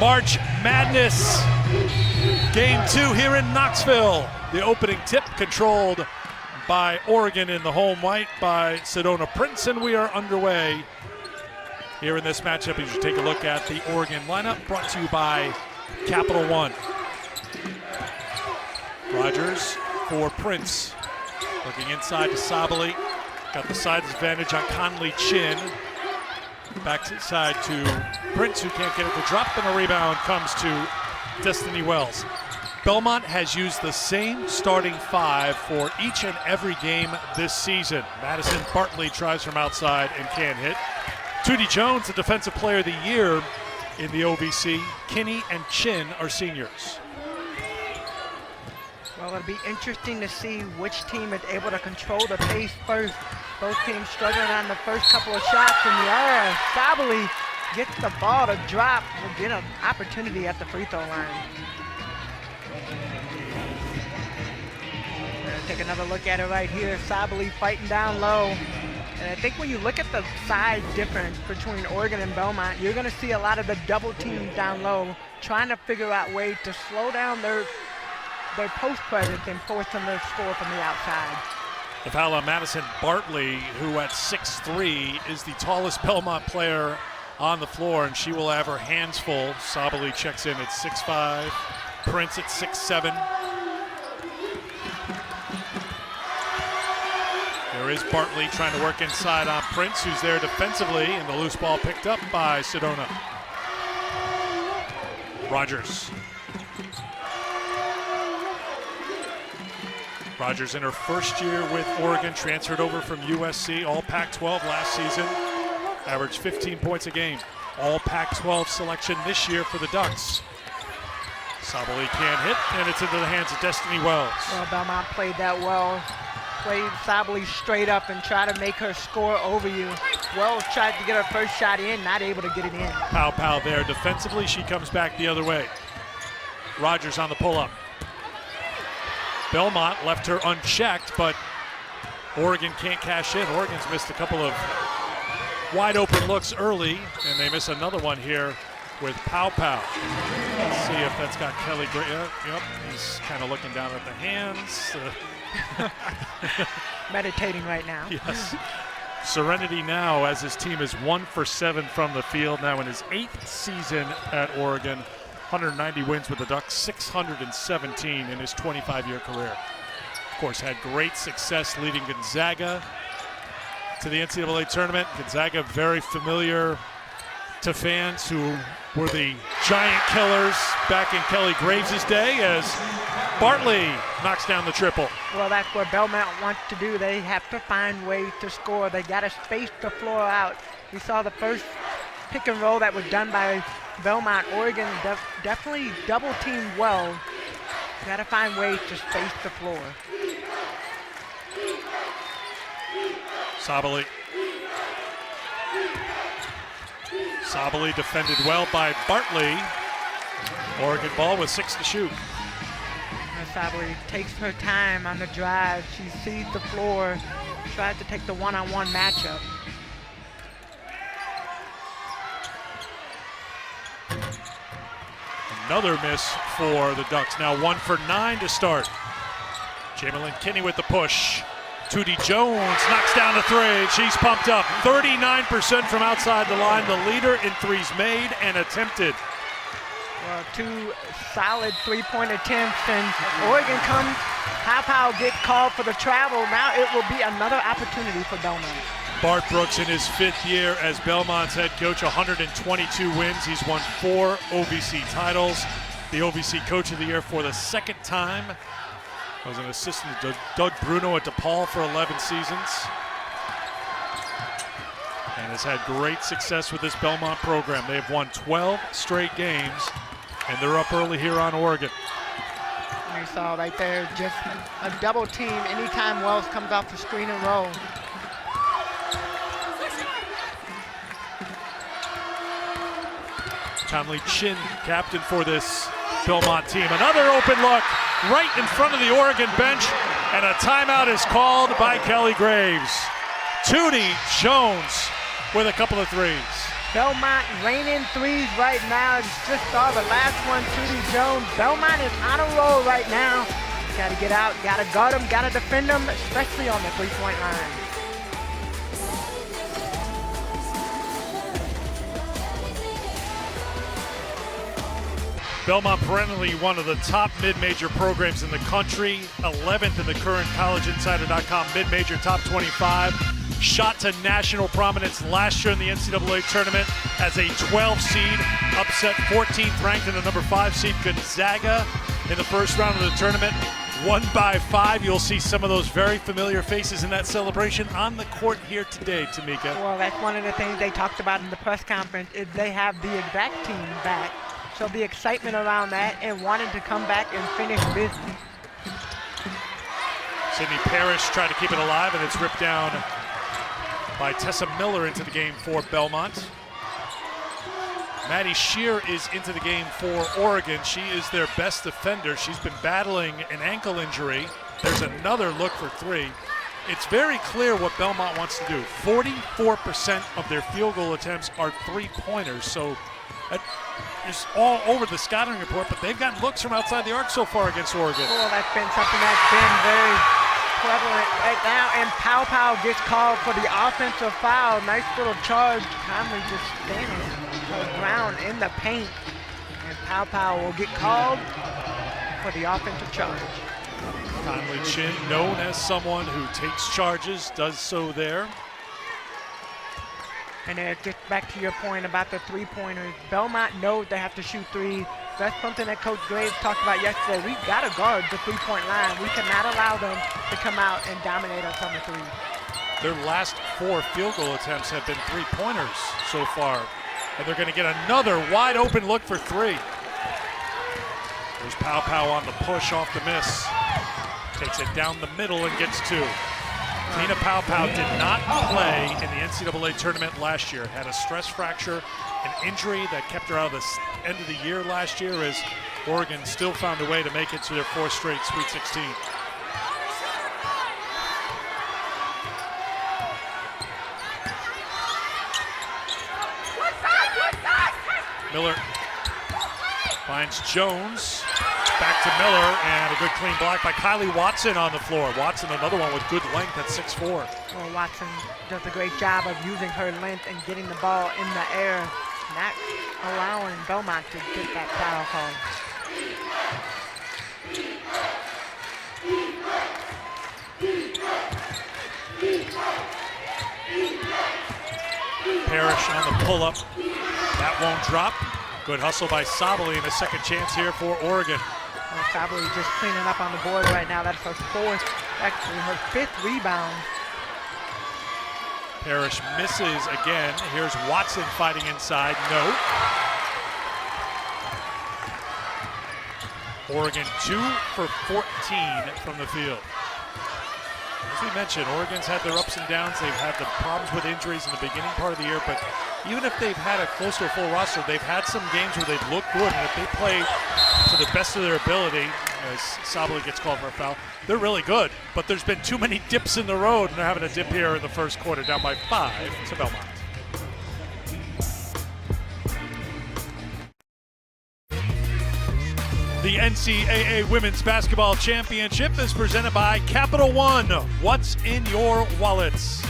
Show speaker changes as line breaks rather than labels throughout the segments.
March Madness. Game 2 here in Knoxville. The opening tip controlled by Oregon in the home white by Sedona Prince, and we are underway here in this matchup. You should take a look at the Oregon lineup brought to you by Capital One. Rogers for Prince. Looking inside to Sabali. Got the side advantage on Conley Chin. Back side to Prince, who can't get it to drop, and a rebound comes to Destiny Wells. Belmont has used the same starting 5 for each and every game this season. Madison Bartley tries from outside and can't hit. Tootie Jones, the Defensive Player of the Year in the OVC. Kinney and Chin are seniors.
Well, it'll be interesting to see which team is able to control the pace first. Both teams struggling on the first couple of shots, and Sabali gets the ball to drop. Will get an opportunity at the free throw line. Take another look at it right here. Sabali fighting down low. And I think when you look at the size difference between Oregon and Belmont, you're going to see a lot of the double teams down low trying to figure out ways to slow down their post presence and force them to score from the outside.
The foul on Madison Bartley, who at 6'3" is the tallest Belmont player on the floor, and she will have her hands full. Sabali checks in at 6'5", Prince at 6'7". There is Bartley trying to work inside on Prince, who's there defensively, and the loose ball picked up by Sedona. Rogers. Rogers in her first year with Oregon, transferred over from USC, all Pac-12 last season, averaged 15 points a game. All Pac-12 selection this year for the Ducks. Sabali can't hit, and it's into the hands of Destiny Wells. Well,
Belmont played that well. Played Sabali straight up and try to make her score over you. Wells tried to get her first shot in, not able to get it in.
Pow there. Defensively, she comes back the other way. Rogers on the pull-up. Belmont left her unchecked, but Oregon can't cash in. Oregon's missed a couple of wide open looks early, and they miss another one here with Pow. Let's see if that's got Kelly Gray. Yep, he's kind of looking down at the hands.
Meditating right now.
Yes. Serenity now, as his team is 1 for 7 from the field, now in his 8th season at Oregon. 190 wins with the Ducks, 617 in his 25-year career. Of course, had great success leading Gonzaga to the NCAA tournament. Gonzaga very familiar to fans who were the giant killers back in Kelly Graves' day, as Bartley knocks down the triple.
Well, that's what Belmont wants to do. They have to find ways to score. They got to space the floor out. We saw the first pick and roll that was done by Belmont. Oregon definitely double teamed well. Got to find ways to space the floor.
Sabali defended well by Bartley. Oregon ball with 6 to shoot.
Sabali takes her time on the drive. She sees the floor, tries to take the one-on-one matchup.
Another miss for the Ducks. Now 1 for 9 to start. Jamelyn Kinney with the push. Tootie Jones knocks down the 3. She's pumped up. 39% from outside the line. The leader in threes made and attempted.
Well, 2 solid three-point attempts, and Oregon comes. Pow gets called for the travel. Now it will be another opportunity for Belmont.
Bart Brooks in his 5th year as Belmont's head coach, 122 wins. He's won 4 OVC titles. The OVC Coach of the Year for the 2nd time. Was an assistant to Doug Bruno at DePaul for 11 seasons. And has had great success with this Belmont program. They have won 12 straight games, and they're up early here on Oregon.
You saw right there, just a double team anytime Wells comes off the screen and roll.
Conley Chin, captain for this Belmont team. Another open look right in front of the Oregon bench, and a timeout is called by Kelly Graves. Tootie Jones with a couple of threes.
Belmont raining threes right now. Just saw the last one, Trudy Jones. Belmont is on a roll right now. Got to get out, got to guard them, got to defend them, especially on the three-point line.
Belmont perennially one of the top mid-major programs in the country, 11th in the current collegeinsider.com mid-major top 25. Shot to national prominence last year in the NCAA tournament as a 12 seed, upset 14th ranked in the number 5 seed Gonzaga in the first round of the tournament. Won by 5. You'll see some of those very familiar faces in that celebration on the court here today, Tamika.
Well, that's one of the things they talked about in the press conference is they have the exact team back. So the excitement around that and wanting to come back and finish business.
Sydney Parrish tried to keep it alive, and it's ripped down by Tessa Miller into the game for Belmont. Maddie Shear is into the game for Oregon. She is their best defender. She's been battling an ankle injury. There's another look for 3. It's very clear what Belmont wants to do. 44% of their field goal attempts are three-pointers. So that is all over the scouting report, but they've gotten looks from outside the arc so far against Oregon.
Well, that's been something that's been very prevalent right now, and Pow Pow gets called for the offensive foul. Nice little charge. Conley just standing on the ground in the paint, and Pow Pow will get called for the offensive charge.
Conley Chin, known as someone who takes charges, does so there.
And then get back to your point about the three-pointers. Belmont knows they have to shoot threes. That's something that Coach Graves talked about yesterday. We've got to guard the three-point line. We cannot allow them to come out and dominate us on the three.
Their last 4 field goal attempts have been three-pointers so far. And they're going to get another wide open look for 3. There's Pow Pow on the push off the miss. Takes it down the middle and gets 2. Tina Pow Pow did not play in the NCAA tournament last year. Had a stress fracture, an injury that kept her out of the end of the year last year, as Oregon still found a way to make it to their 4th straight Sweet 16. Miller finds Jones. Back to Miller, and a good clean block by Kylie Watson on the floor. Watson, another one with good length at 6'4".
Well, Watson does a great job of using her length and getting the ball in the air, not allowing Belmont to get that foul call.
Parrish on the pull-up. That won't drop. Good hustle by Sabali, and a second chance here for Oregon.
Well, Sabali just cleaning up on the board right now. That's her 4th, actually her 5th rebound.
Parrish misses again. Here's Watson fighting inside. No. Oregon 2 for 14 from the field. As we mentioned, Oregon's had their ups and downs. They've had the problems with injuries in the beginning part of the year, but even if they've had a close to a full roster, they've had some games where they've looked good, and if they play to the best of their ability, as Sabali gets called for a foul, they're really good. But there's been too many dips in the road, and they're having a dip here in the first quarter, down by 5 to Belmont. The NCAA Women's Basketball Championship is presented by Capital One. What's in your wallets?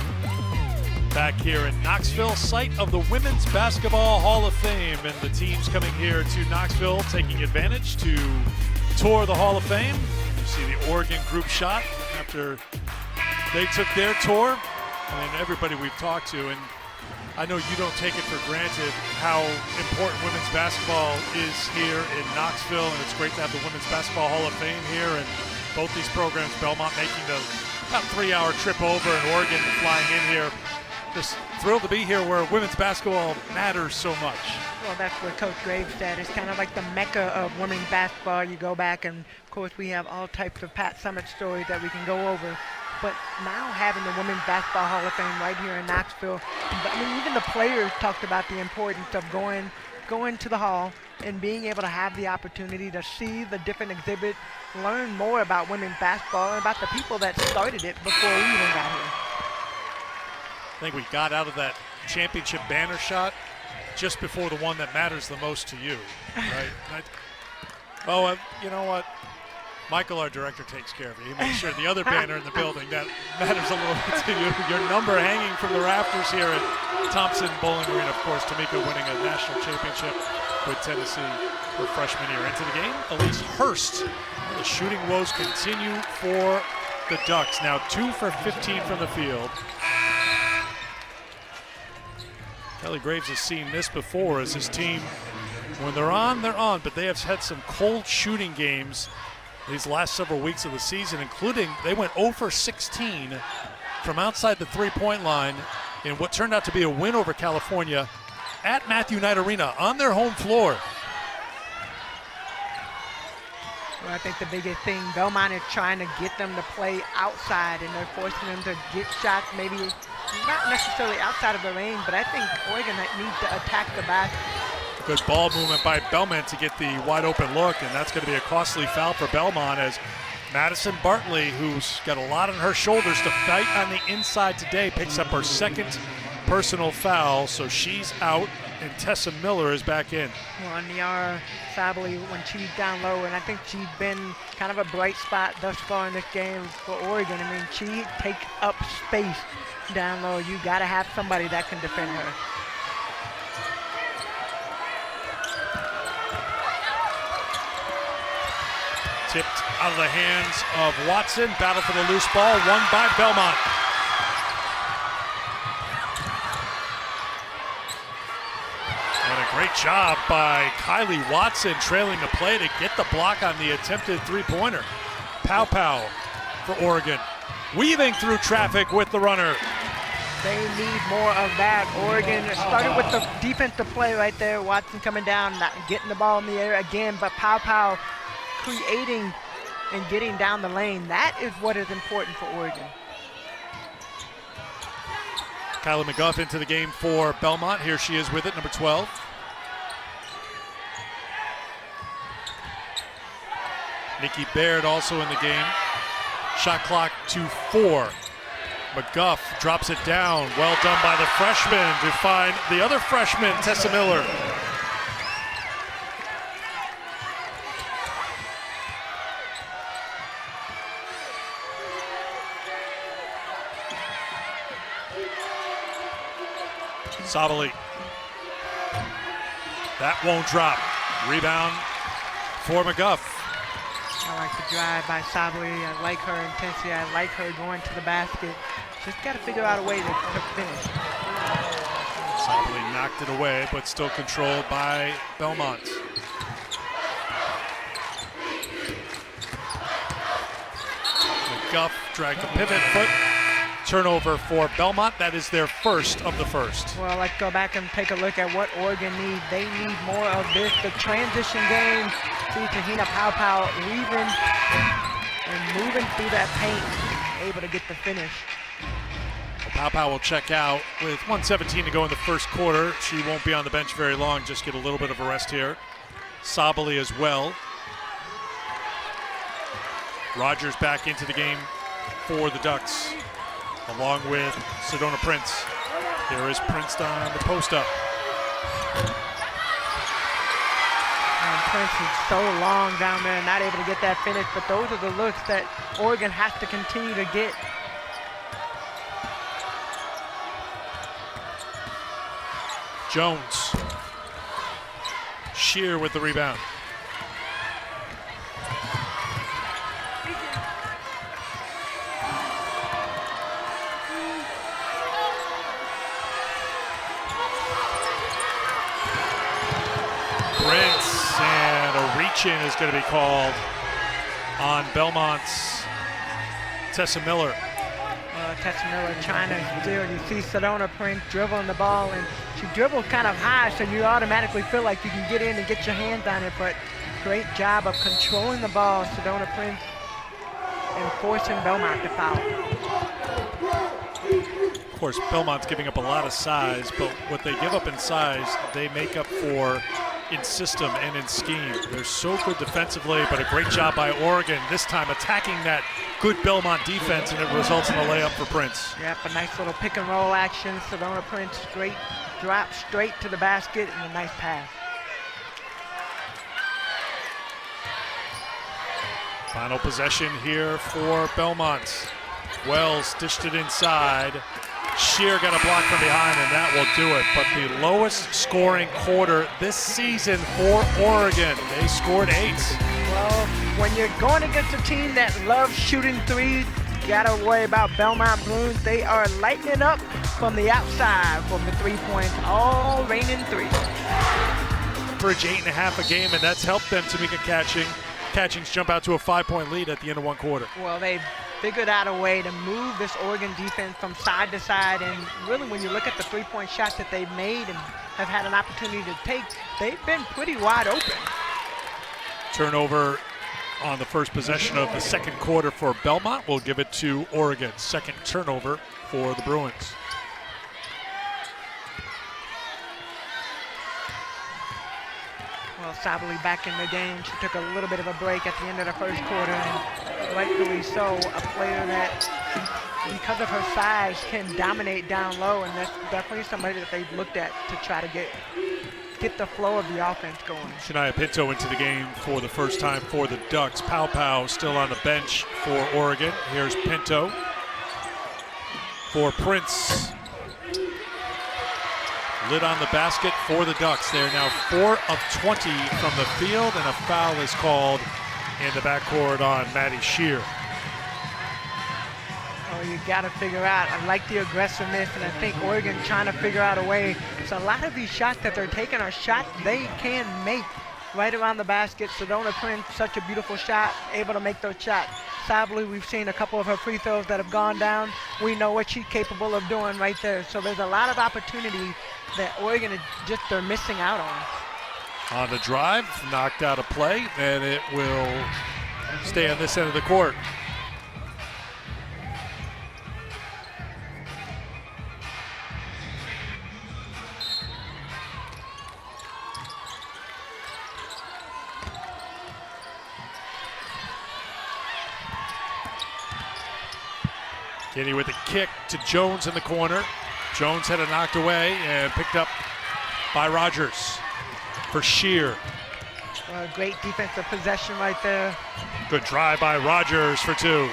Back here in Knoxville, site of the Women's Basketball Hall of Fame. And the teams coming here to Knoxville taking advantage to tour the Hall of Fame. You see the Oregon group shot after they took their tour. And everybody we've talked to, and I know you don't take it for granted how important women's basketball is here in Knoxville, and it's great to have the Women's Basketball Hall of Fame here, and both these programs, Belmont making the about 3-hour trip over, and Oregon flying in here. Just thrilled to be here where women's basketball matters so much. Well,
that's what Coach Graves said. It's kind of like the mecca of women's basketball. You go back, and of course we have all types of Pat Summitt stories that we can go over. But now having the Women's Basketball Hall of Fame right here in Knoxville, I mean, even the players talked about the importance of going to the hall and being able to have the opportunity to see the different exhibits, learn more about women's basketball and about the people that started it before we even got here.
I think we got out of that championship banner shot just before the one that matters the most to you, right? You know what? Michael, our director, takes care of it. He makes sure the other banner in the building that matters a little bit to you. Your number hanging from the rafters here at Thompson Bowling Arena. Of course, Tamika winning a national championship with Tennessee her freshman year. Into the game, Elise Hurst. The shooting woes continue for the Ducks. Now 2 for 15 from the field. Kelly Graves has seen this before as his team, when they're on, but they have had some cold shooting games these last several weeks of the season, including they went 0 for 16 from outside the three-point line in what turned out to be a win over California at Matthew Knight Arena on their home floor.
Well, I think the biggest thing, Belmont is trying to get them to play outside, and they're forcing them to get shots maybe not necessarily outside of the lane, but I think Oregon needs to attack the basket.
Good ball movement by Belmont to get the wide open look, and that's going to be a costly foul for Belmont as Madison Bartley, who's got a lot on her shoulders to fight on the inside today, picks up her second personal foul, so she's out, and Tessa Miller is back in.
Well, Niara Sabally, when she's down low, and I think she's been kind of a bright spot thus far in this game for Oregon. I mean, she takes up space down low. You got to have somebody that can defend her.
Tipped out of the hands of Watson. Battle for the loose ball, won by Belmont. And a great job by Kylie Watson trailing the play to get the block on the attempted three-pointer. Pow Pow for Oregon. Weaving through traffic with the runner.
They need more of that. Oregon started with the defensive play right there. Watson coming down, not getting the ball in the air again, but Pow Pow creating and getting down the lane. That is what is important for Oregon.
Kyla McGuff into the game for Belmont. Here she is with it, number 12. Nikki Baird also in the game. Shot clock to 4. McGuff drops it down. Well done by the freshman to find the other freshman, Tessa Miller. Sabally. That won't drop. Rebound for McGuff.
I like the drive by Sabally. I like her intensity. I like her going to the basket. Just got to figure out a way to finish.
Sabally knocked it away, but still controlled by Belmont. McGuff dragged the pivot foot. Turnover for Belmont. That is their first of the first.
Well, let's go back and take a look at what Oregon needs. They need more of this. The transition game. See Tahina Pow Pow weaving and moving through that paint, able to get the finish.
Well, Pow Pow will check out with 1:17 to go in the first quarter. She won't be on the bench very long, just get a little bit of a rest here. Sabally as well. Rogers back into the game for the Ducks, along with Sedona Prince. Here is Prince on the post-up.
And Prince is so long down there, not able to get that finish, but those are the looks that Oregon has to continue to get.
Jones. Shear with the rebound. Prince, and a reach-in is going to be called on Belmont's Tessa Miller.
Tessa Miller trying to steal. You see Sedona Prince dribbling the ball, and she dribbles kind of high, so you automatically feel like you can get in and get your hands on it, but great job of controlling the ball, Sedona Prince, and forcing Belmont to foul.
Of course, Belmont's giving up a lot of size, but what they give up in size, they make up for in system and in scheme. They're so good defensively, but a great job by Oregon this time attacking that good Belmont defense, and it results in a layup for Prince.
Yep, a nice little pick and roll action. Sedona Prince, great drop straight to the basket and a nice pass.
Final possession here for Belmont. Wells dished it inside. Shear got a block from behind, and that will do it. But the lowest scoring quarter this season for Oregon. They scored 8.
Well, when you're going against a team that loves shooting threes, you gotta worry about Belmont Bruins. They are lighting it up from the outside from the 3 points, all raining threes.
Average 8.5 a game, and that's helped them to make a catchings jump out to a 5-point lead at the end of one quarter.
Well, they've figured out a way to move this Oregon defense from side to side, and really when you look at the 3-point shots that they've made and have had an opportunity to take, they've been pretty wide open.
Turnover on the first possession of the second quarter for Belmont. We'll give it to Oregon. Second turnover for the Bruins.
Well, Sabally back in the game. She took a little bit of a break at the end of the first quarter, and rightfully so. A player that, because of her size, can dominate down low, and that's definitely somebody that they've looked at to try to get the flow of the offense going.
Shania Pinto into the game for the first time for the Ducks. Pow Pow still on the bench for Oregon. Here's Pinto for Prince. Lid on the basket for the Ducks. They're now 4 of 20 from the field, and a foul is called in the backcourt on Maddie Shear.
Oh, you got to figure out. I like the aggressiveness, and I think Oregon trying to figure out a way. So a lot of these shots that they're taking are shots they can make right around the basket. Sedona putting such a beautiful shot, able to make those shots. Sadly, we've seen a couple of her free throws that have gone down. We know what she's capable of doing right there. So there's a lot of opportunity that Oregon they're missing out on.
On the drive, knocked out a play, and it will stay on this end of the court. Kinney with a kick to Jones in the corner. Jones had it knocked away and picked up by Rogers for Shear.
Great defensive possession right there.
Good drive by Rogers for 2.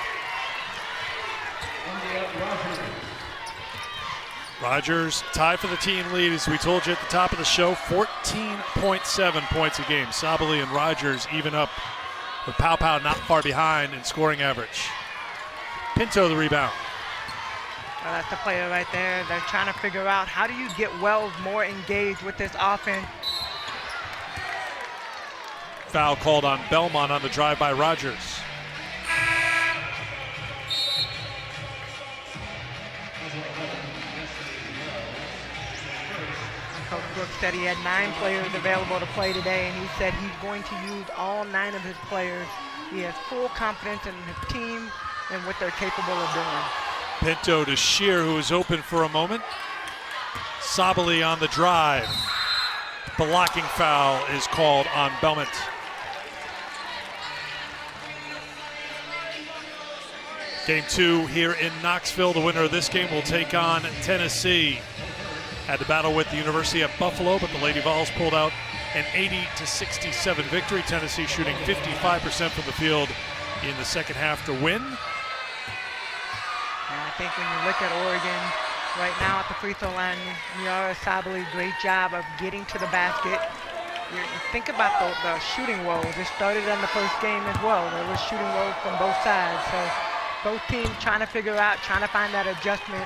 Rogers tied for the team lead, as we told you at the top of the show, 14.7 points a game. Sabally and Rogers even up, with Pow Pow not far behind in scoring average. Pinto the rebound.
Well, that's the player right there. They're trying to figure out how do you get Wells more engaged with this offense.
Foul called on Belmont on the drive by Rogers.
Coach Brooks said he had 9 players available to play today, and he said he's going to use all 9 of his players. He has full confidence in his team and what they're capable of doing.
Pinto to Shear, who is open for a moment. Sabally on the drive. Blocking foul is called on Belmont. Game 2 here in Knoxville. The winner of this game will take on Tennessee. Had to battle with the University of Buffalo, but the Lady Vols pulled out an 80-67 victory. Tennessee shooting 55% from the field in the second half to win.
And I think when you look at Oregon right now at the free throw line, Miara Sabally, great job of getting to the basket. You think about the shooting woes. It started in the first game as well. There was shooting woes from both sides. So both teams trying to figure out, trying to find that adjustment.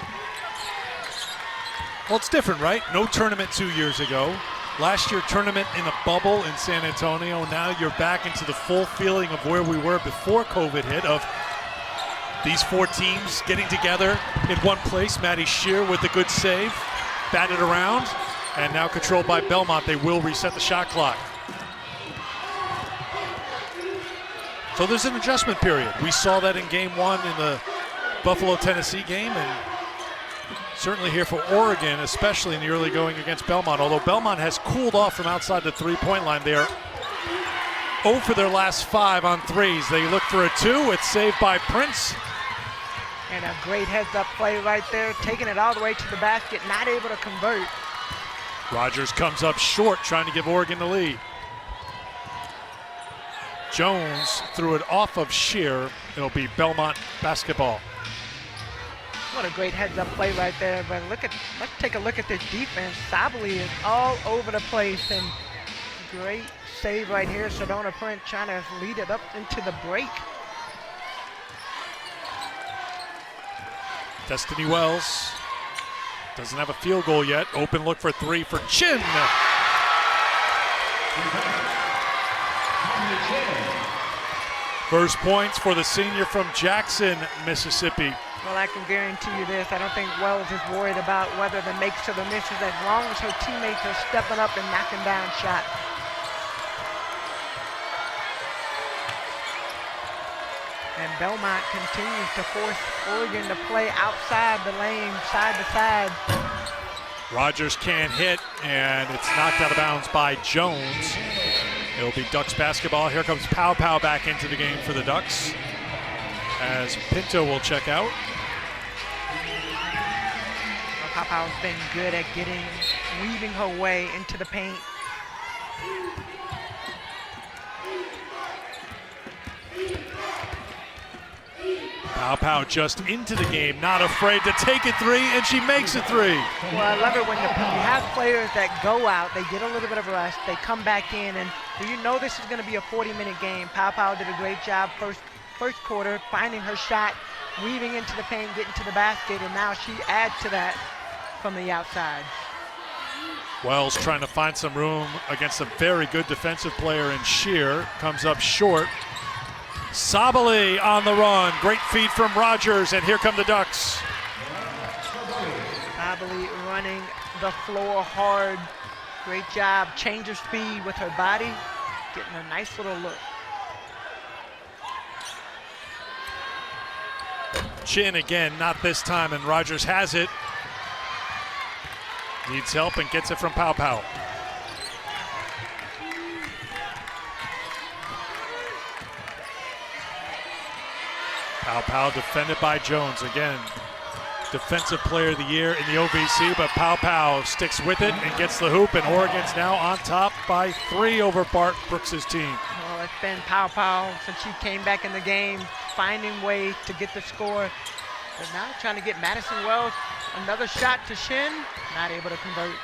Well, it's different, right? No tournament 2 years ago. Last year, tournament in a bubble in San Antonio. Now you're back into the full feeling of where we were before COVID hit, of these 4 teams getting together in one place. Maddie Shear with a good save, batted around, and now controlled by Belmont. They will reset the shot clock. So there's an adjustment period. We saw that in game 1 in the Buffalo-Tennessee game, and certainly here for Oregon, especially in the early going against Belmont. Although Belmont has cooled off from outside the 3-point line, they are 0 for their last 5 on threes. They look for a 2. It's saved by Prince.
And a great heads-up play right there, taking it all the way to the basket, not able to convert.
Rogers comes up short, trying to give Oregon the lead. Jones threw it off of Shear. It'll be Belmont basketball.
What a great heads-up play right there. But let's take a look at this defense. Sabali is all over the place, and great save right here. Sedona Prince trying to lead it up into the break.
Destiny Wells doesn't have a field goal yet. Open look for three for Chin. First points for the senior from Jackson, Mississippi.
Well, I can guarantee you this. I don't think Wells is worried about whether the makes or the misses, as long as her teammates are stepping up and knocking down shots. And Belmont continues to force Oregon to play outside the lane, side to side.
Rogers can't hit, and it's knocked out of bounds by Jones. It'll be Ducks basketball. Here comes Pow Pow back into the game for the Ducks, as Pinto will check out.
Pow Pow's been good at weaving her way into the paint.
Pow Pow just into the game, not afraid to take a three, and she makes a three.
Well, I love it when you have players that go out, they get a little bit of rest, they come back in, and you know this is going to be a 40-minute game. Pow Pow did a great job first quarter, finding her shot, weaving into the paint, getting to the basket, and now she adds to that from the outside.
Wells trying to find some room against a very good defensive player in Shear. Comes up short. Sabali on the run. Great feed from Rogers, and here come the Ducks.
Sabali running the floor hard. Great job. Change of speed with her body. Getting a nice little look.
Chin again, not this time, and Rogers has it. Needs help and gets it from Pow Pow. Pow Pow defended by Jones again. Defensive player of the year in the OVC, but Pow Pow sticks with it and gets the hoop, and Oregon's now on top by 3 over Bart Brooks' team.
Well, it's been Pow Pow since she came back in the game, finding ways to get the score. But now trying to get Madison Wells another shot to Shin, not able to convert.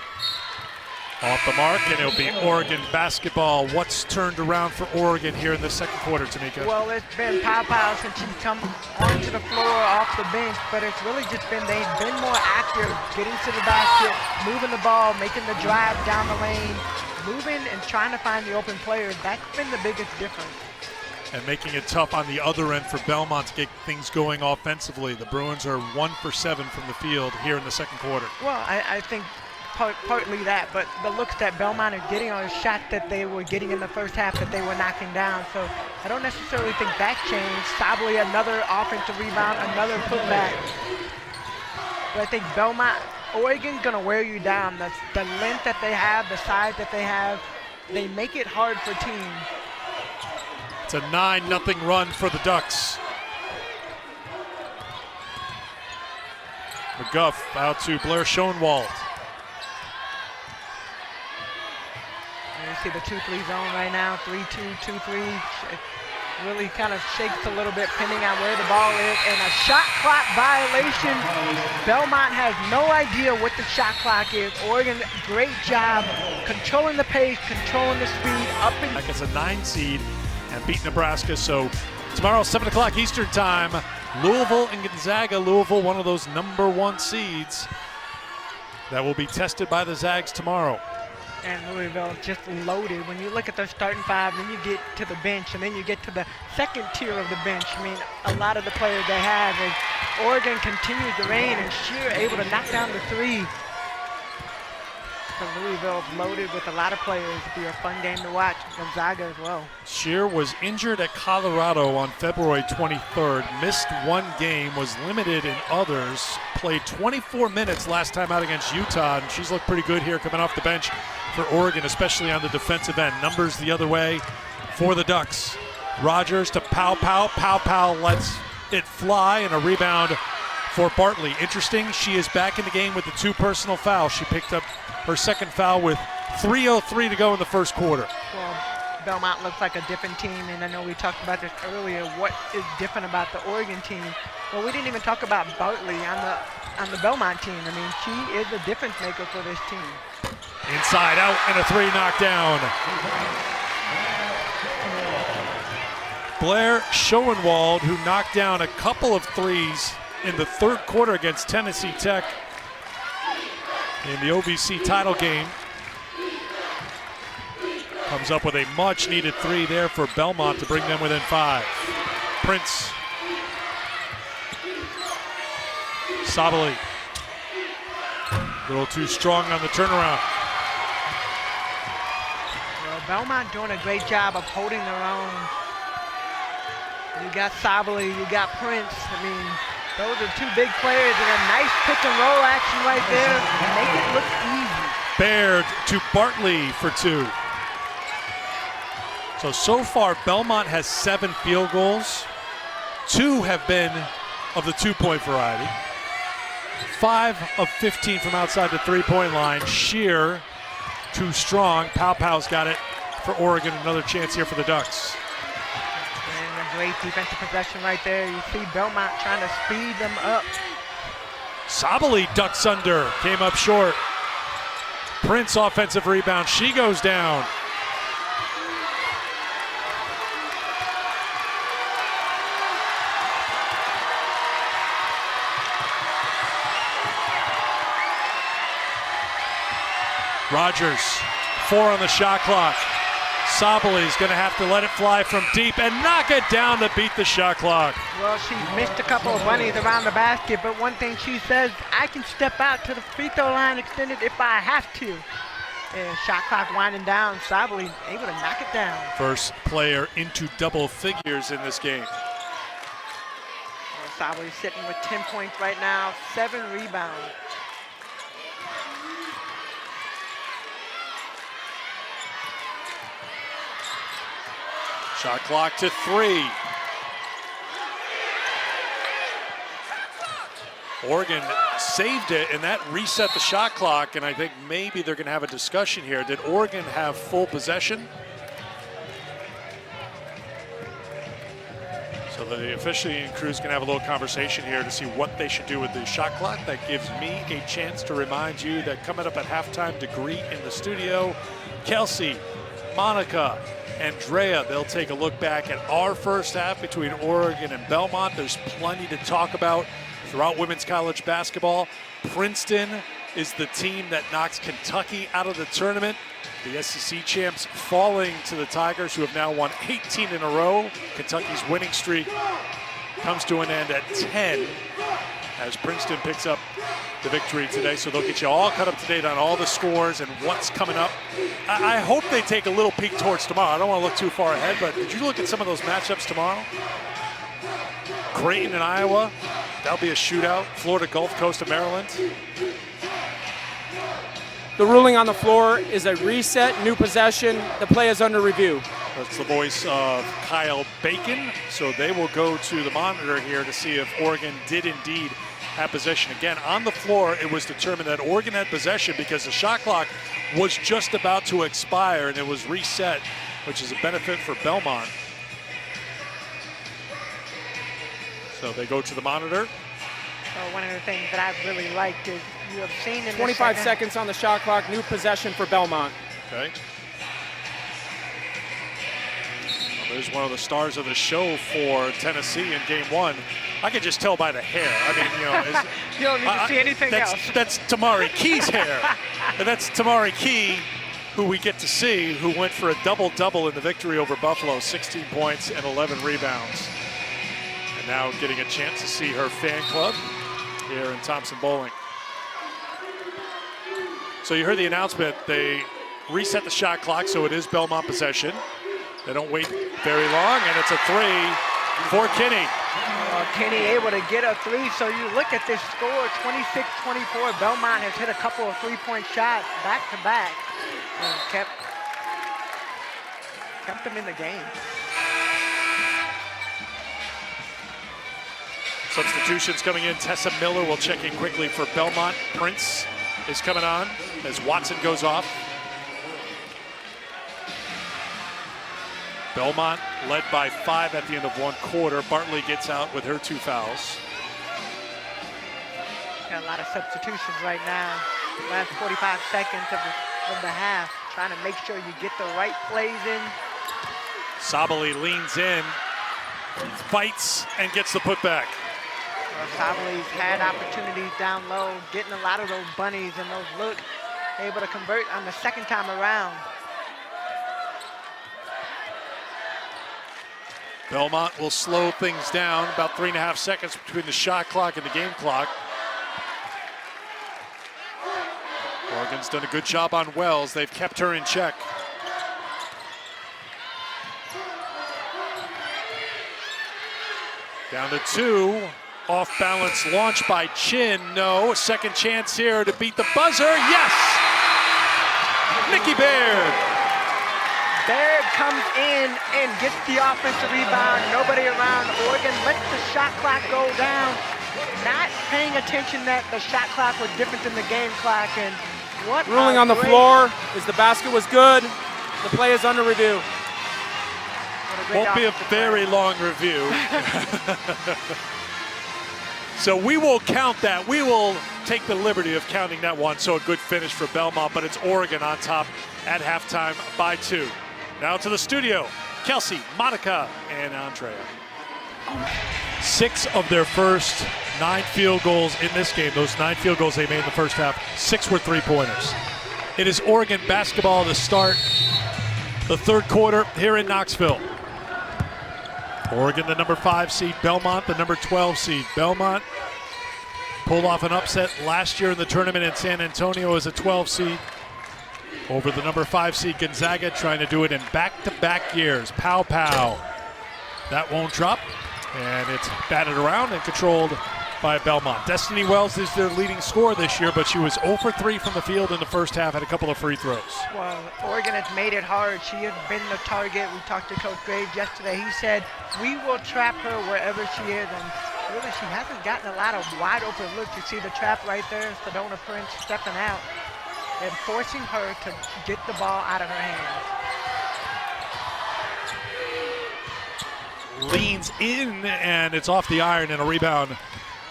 Off the mark, and it'll be Oregon basketball. What's turned around for Oregon here in the second quarter, Tamika?
Well, it's been Pow Pow since she's come onto the floor off the bench, but it's really just been they've been more active, getting to the basket, moving the ball, making the drive down the lane, moving and trying to find the open players. That's been the biggest difference.
And making it tough on the other end for Belmont to get things going offensively. The Bruins are 1 for 7 from the field here in the second quarter.
Well, I think partly that, but the looks that Belmont are getting are shots that they were getting in the first half that they were knocking down. So I don't necessarily think that changed. Sabali, another offensive rebound, another putback. But I think Oregon's gonna wear you down. The length that they have, the size that they have, they make it hard for teams.
It's a 9-0 run for the Ducks. McGuff out to Blair Schoenwald.
You see the 2-3 zone right now, 3-2, 2-3. It really kind of shakes a little bit depending on where the ball is. And a shot clock violation. Belmont has no idea what the shot clock is. Oregon, great job controlling the pace, controlling the speed, up and
Like it's a 9 seed and beat Nebraska. So tomorrow, 7 o'clock Eastern time, Louisville and Gonzaga. Louisville, one of those #1 seeds that will be tested by the Zags tomorrow.
And Louisville just loaded. When you look at their starting five, then you get to the bench, and then you get to the second tier of the bench. I mean, a lot of the players they have, and Oregon continues to reign, and Shear able to knock down the 3. So Louisville loaded with a lot of players. It'll be a fun game to watch. Gonzaga as well.
Shear was injured at Colorado on February 23rd, missed 1 game, was limited in others, played 24 minutes last time out against Utah, and she's looked pretty good here coming off the bench for Oregon, especially on the defensive end. Numbers the other way for the Ducks. Rogers to Pow Pow. Pow Pow lets it fly, and a rebound for Bartley. Interesting, she is back in the game with the 2 personal fouls. She picked up her second foul with 3:03 to go in the first quarter.
Well, Belmont looks like a different team, and I know we talked about this earlier. What is different about the Oregon team? Well, we didn't even talk about Bartley on the Belmont team. I mean, she is a difference maker for this team.
Inside out and a 3 knockdown. Blair Schoenwald, who knocked down a couple of threes in the third quarter against Tennessee Tech in the OVC title game, comes up with a much needed 3 there for Belmont to bring them within 5. Prince. Sabali. A little too strong on the turnaround.
Well, Belmont doing a great job of holding their own. You got Sabali, you got Prince. I mean, those are 2 big players and a nice pick and roll action right there. Make it look easy.
Baird to Bartley for 2. So far, Belmont has 7 field goals. 2 have been of the 2-point variety. 5 of 15 from outside the 3-point line. Sheer, too strong. Pow's got it for Oregon. Another chance here for the Ducks.
And a great defensive possession right there. You see Belmont trying to speed them up.
Sabali ducks under, came up short. Prince offensive rebound. She goes down. Rogers, 4 on the shot clock. Sabali's going to have to let it fly from deep and knock it down to beat the shot clock.
Well, she missed a couple of bunnies around the basket, but one thing she says, I can step out to the free throw line extended if I have to. And shot clock winding down, Sabali able to knock it down.
First player into double figures in this game.
Well, Sabali's sitting with 10 points right now, 7 rebounds.
Shot clock to 3. Oregon saved it, and that reset the shot clock, and I think maybe they're going to have a discussion here. Did Oregon have full possession? So the officiating crew is going to have a little conversation here to see what they should do with the shot clock. That gives me a chance to remind you that coming up at halftime to greet in the studio, Kelsey, Monica, Andrea, they'll take a look back at our first half between Oregon and Belmont. There's plenty to talk about throughout women's college basketball. Princeton is the team that knocks Kentucky out of the tournament. The SEC champs falling to the Tigers, who have now won 18 in a row. Kentucky's winning streak comes to an end at 10 as Princeton picks up the victory today. So they'll get you all caught up to date on all the scores and what's coming up. I hope they take a little peek towards tomorrow. I don't want to look too far ahead, but did you look at some of those matchups tomorrow? Creighton and Iowa, that'll be a shootout. Florida Gulf Coast of Maryland.
The ruling on the floor is a reset, new possession. The play is under review.
That's the voice of Kyle Bacon. So they will go to the monitor here to see if Oregon did indeed have possession. Again, on the floor, it was determined that Oregon had possession because the shot clock was just about to expire and it was reset, which is a benefit for Belmont. So they go to the monitor.
So one of the things that I really liked is you have seen in
25 seconds on the shot clock, new possession for Belmont.
Okay. Well, there's one of the stars of the show for Tennessee in game 1. I could just tell by the hair. I mean, you know.
You don't need to see anything else.
That's Tamari Key's hair. And that's Tamari Key, who we get to see, who went for a double-double in the victory over Buffalo, 16 points and 11 rebounds. And now getting a chance to see her fan club here in Thompson Bowling. So you heard the announcement. They reset the shot clock, so it is Belmont possession. They don't wait very long, and it's a 3 for Kinney.
Kinney able to get a 3, so you look at this score, 26-24. Belmont has hit a couple of three-point shots back-to-back and kept them in the game.
Substitutions coming in. Tessa Miller will check in quickly for Belmont. Prince is coming on as Watson goes off. Belmont led by 5 at the end of 1 quarter. Bartley gets out with her 2 fouls.
Got a lot of substitutions right now. Last 45 seconds of the half. Trying to make sure you get the right plays in.
Sabali leans in, fights, and gets the putback.
Well, Sabali's had opportunities down low, getting a lot of those bunnies and those looks. Able to convert on the second time around.
Belmont will slow things down. About 3.5 seconds between the shot clock and the game clock. Oregon's done a good job on Wells. They've kept her in check. Down to 2. Off balance launch by Chin. No. Second chance here to beat the buzzer. Yes! Nikki Baird.
Baird comes in and gets the offensive rebound. Nobody around. Oregon lets the shot clock go down. Not paying attention that the shot clock was different than the game clock. And what
Ruling on the floor is the basket was good. The play is under review.
Won't be a very long review. So we will count that. We will take the liberty of counting that one. So a good finish for Belmont, but it's Oregon on top at halftime by 2. Now to the studio, Kelsey, Monica, and Andrea. 6 of their first 9 field goals in this game, those 9 field goals they made in the first half, 6 were 3-pointers. It is Oregon basketball to start the 3rd quarter here in Knoxville. Oregon, the number 5 seed, Belmont, the number 12 seed. Belmont pulled off an upset last year in the tournament in San Antonio as a 12 seed over the number 5 seed Gonzaga, trying to do it in back-to-back years. Pow, pow. That won't drop, and it's batted around and controlled by Belmont. Destiny Wells is their leading scorer this year, but she was 0 for 3 from the field in the first half, had a couple of free throws.
Well, Oregon has made it hard. She has been the target. We talked to Coach Graves yesterday. He said, we will trap her wherever she is. And really, she hasn't gotten a lot of wide open looks. You see the trap right there, Sedona Prince stepping out and forcing her to get the ball out of her hands.
Leans in, and it's off the iron, and a rebound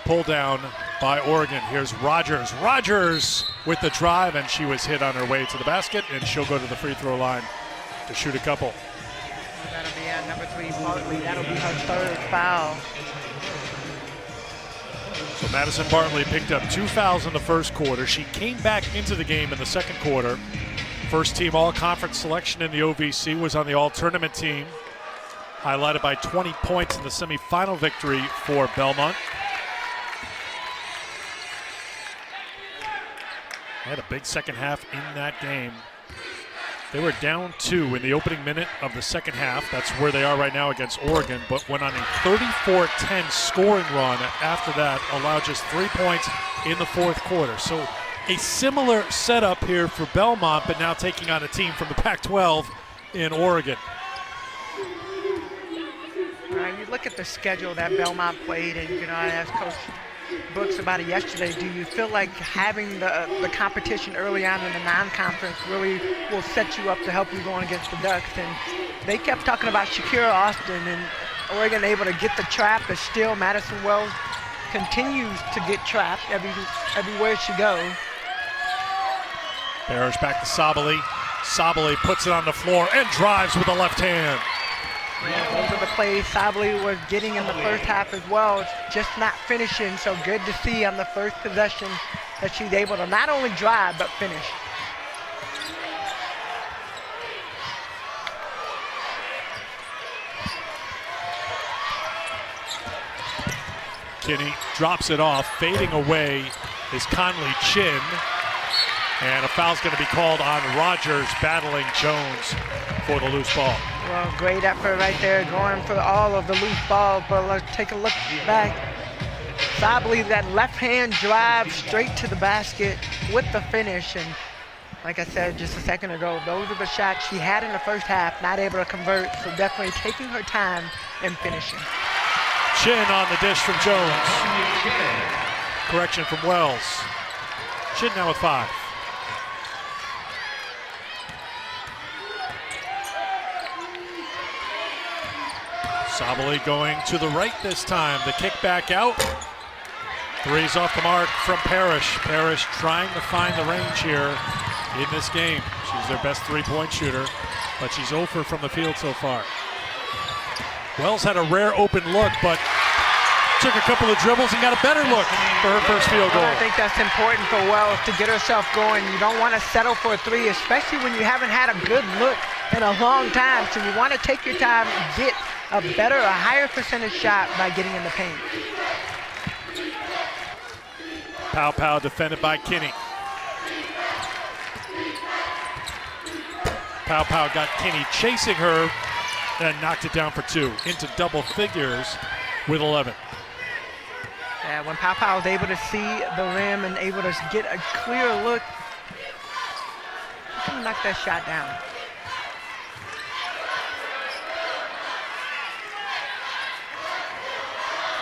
pulled down by Oregon. Here's Rogers. Rogers with the drive, and she was hit on her way to the basket, and she'll go to the free throw line to shoot a couple.
That'll be at number 3, Bartley. That'll be her 3rd foul.
So Madison Bartley picked up 2 fouls in the first quarter. She came back into the game in the second quarter. First team all-conference selection in the OVC, was on the all-tournament team, highlighted by 20 points in the semifinal victory for Belmont. Had a big second half in that game. They were down 2 in the opening minute of the second half. That's where they are right now against Oregon, but went on a 34-10 scoring run after that, allowed just 3 points in the 4th quarter. So a similar setup here for Belmont, but now taking on a team from the Pac-12 in Oregon.
You look at the schedule that Belmont played, and I asked Coach Brooks about it yesterday. Do you feel like having the competition early on in the non-conference really will set you up to help you going against the Ducks? And they kept talking about Shakira Austin, and Oregon able to get the trap, but still Madison Wells continues to get trapped everywhere she goes.
Parrish back to Sabali. Sabali puts it on the floor and drives with the left hand.
Yeah, those are the plays Sabali was getting in the first half as well. It's just not finishing, so good to see on the first possession that she's able to not only drive, but finish.
Kinney drops it off. Fading away is Conley Chin. And a foul's going to be called on Rogers, battling Jones for the loose ball.
Well, great effort right there, going for all of the loose ball, but let's take a look back. Sabali, that left hand drive straight to the basket with the finish. And like I said just a second ago, those are the shots she had in the first half, not able to convert, so definitely taking her time and finishing.
Chin on the dish from Jones. Correction from Wells. Chin now with 5. Sabali going to the right this time. The kick back out. 3's off the mark from Parrish. Parrish trying to find the range here in this game. She's their best 3-point shooter, but she's 0 for from the field so far. Wells had a rare open look, but took a couple of dribbles and got a better look for her first field goal.
Well, I think that's important for Wells to get herself going. You don't want to settle for a 3, especially when you haven't had a good look in a long time. So you want to take your time and get a higher percentage shot by getting in the paint.
Pow defended by Kinney. Pow got Kinney chasing her and knocked it down for 2 into double figures with 11.
Yeah, when Pow was able to see the rim and able to get a clear look, she can knock that shot down.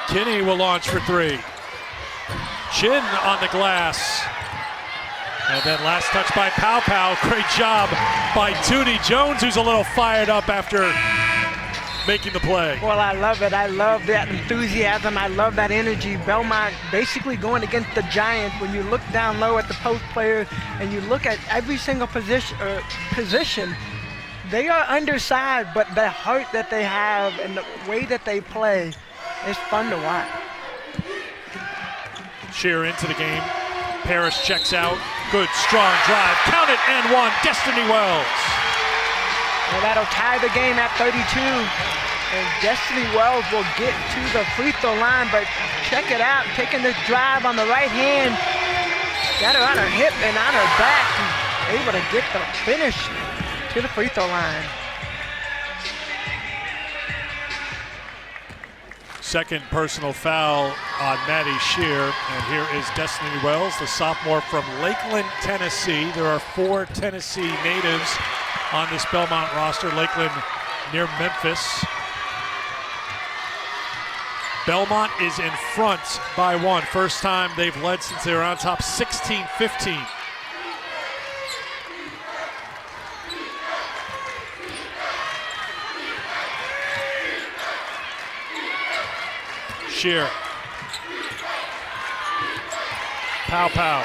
Kinney will launch for 3. Chin on the glass. And then last touch by Pow. Great job by Tootie Jones, who's a little fired up after making the play.
Well, I love it. I love that enthusiasm. I love that energy. Belmont basically going against the Giants. When you look down low at the post players and you look at every single position, they are undersized, but the heart that they have and the way that they play is fun to watch.
Shear into the game. Parrish checks out. Good, strong drive. Count it and 1. Destiny Wells.
Well, that'll tie the game at 32. And Destiny Wells will get to the free throw line, but check it out. Taking this drive on the right hand. Got her on her hip and on her back. And able to get the finish to the free throw line.
Second personal foul on Maddie Shear, and here is Destiny Wells, the sophomore from Lakeland, Tennessee. There are 4 Tennessee natives on this Belmont roster. Lakeland near Memphis. Belmont is in front by 1. First time they've led since they were on top 16-15. Shear. Pow.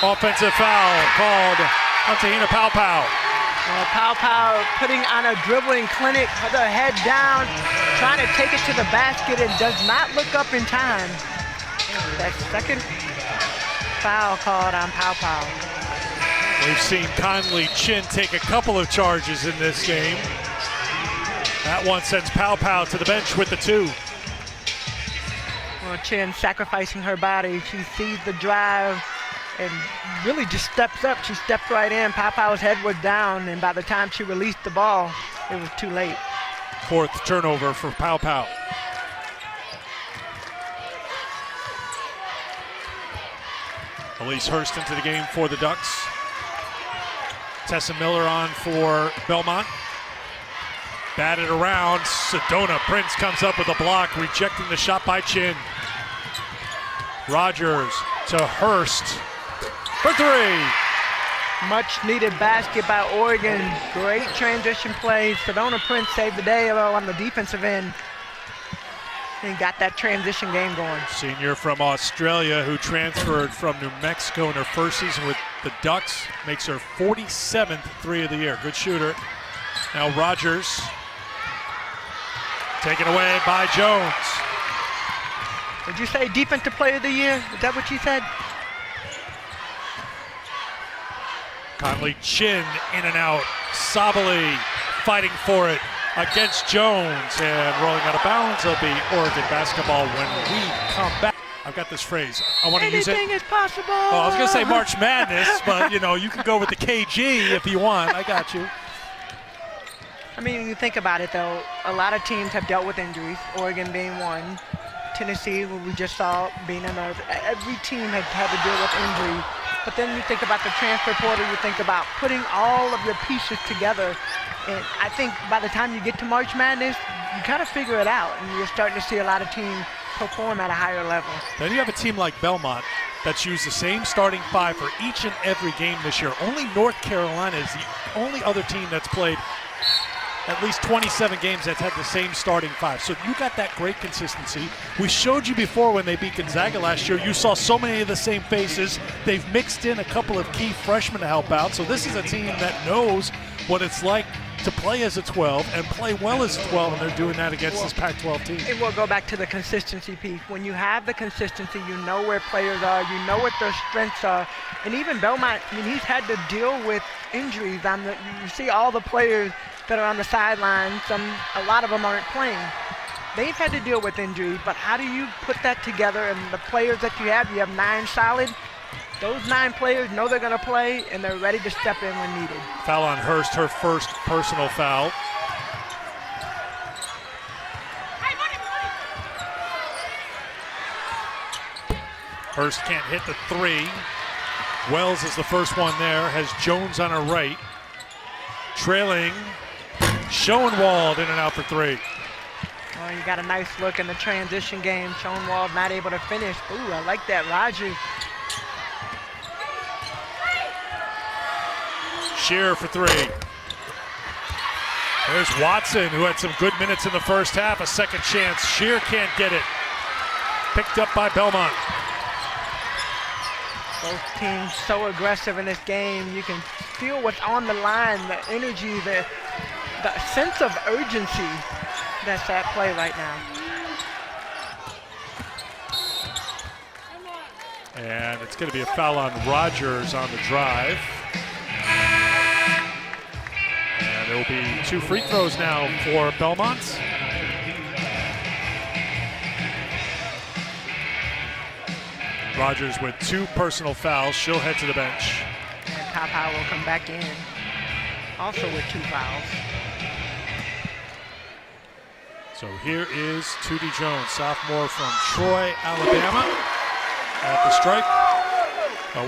Offensive foul called on Tahina Pow.
Well, Pow putting on a dribbling clinic, with her head down, trying to take it to the basket and does not look up in time. That second foul called on Pow.
We've seen Conley Chin take a couple of charges in this game. That one sends Pow to the bench with the 2.
Well, Chin sacrificing her body. She sees the drive and really just steps up. She stepped right in. Pow's head was down, and by the time she released the ball, it was too late.
4th turnover for Pow. Elise Hurst into the game for the Ducks. Tessa Miller on for Belmont. Batted around. Sedona Prince comes up with a block, rejecting the shot by Chin. Rogers to Hurst for 3.
Much needed basket by Oregon. Great transition play. Sedona Prince saved the day on the defensive end and got that transition game going.
Senior from Australia who transferred from New Mexico in her first season with the Ducks. Makes her 47th 3 of the year. Good shooter. Now Rogers. Taken away by Jones.
Did you say defensive player of the year? Is that what you said?
Conley Chin in and out. Sabali fighting for it against Jones, and rolling out of bounds. It'll be Oregon basketball when we come back. I've got this phrase. I want to use it.
Anything is possible.
Oh, I was going to say March Madness, but you can go with the KG if you want. I got you.
I mean, you think about it, though, a lot of teams have dealt with injuries, Oregon being one. Tennessee, who we just saw, being another. Every team has had to deal with injury. But then you think about the transfer portal, you think about putting all of your pieces together And I think by the time you get to March Madness, you kind of figure it out, and you're starting to see a lot of teams perform at a higher level.
Then you have a team like Belmont that's used the same starting 5 for each and every game this year. Only North Carolina is the only other team that's played at least 27 games that's had the same starting 5. So you got that great consistency. We showed you before when they beat Gonzaga last year, you saw so many of the same faces. They've mixed in a couple of key freshmen to help out. So this is a team that knows what it's like to play as a 12 and play well as a 12, and they're doing that against this Pac-12 team.
And we'll go back to the consistency piece. When you have the consistency, you know where players are, you know what their strengths are. And even Belmont, I mean, he's had to deal with injuries. You see all the players that are on the sidelines, a lot of them aren't playing. They've had to deal with injuries, but how do you put that together? And the players that you have 9 solid. Those 9 players know they're going to play, and they're ready to step in when needed.
Foul on Hurst, her first personal foul. Hurst can't hit the 3. Wells is the first one there, has Jones on her right. Trailing, Schoenwald in and out for 3.
Oh, you got a nice look in the transition game. Schoenwald not able to finish. Ooh, I like that, Roger.
Shearer for 3. There's Watson, who had some good minutes in the first half. A second chance. Shearer can't get it. Picked up by Belmont.
Both teams so aggressive in this game. You can feel what's on the line, the energy, the sense of urgency that's at play right now.
And it's going to be a foul on Rogers on the drive. And there will be 2 free throws now for Belmont. Rogers with 2 personal fouls. She'll head to the bench.
And Pow will come back in, also with 2 fouls.
So here is Tootie Jones, sophomore from Troy, Alabama, at the stripe.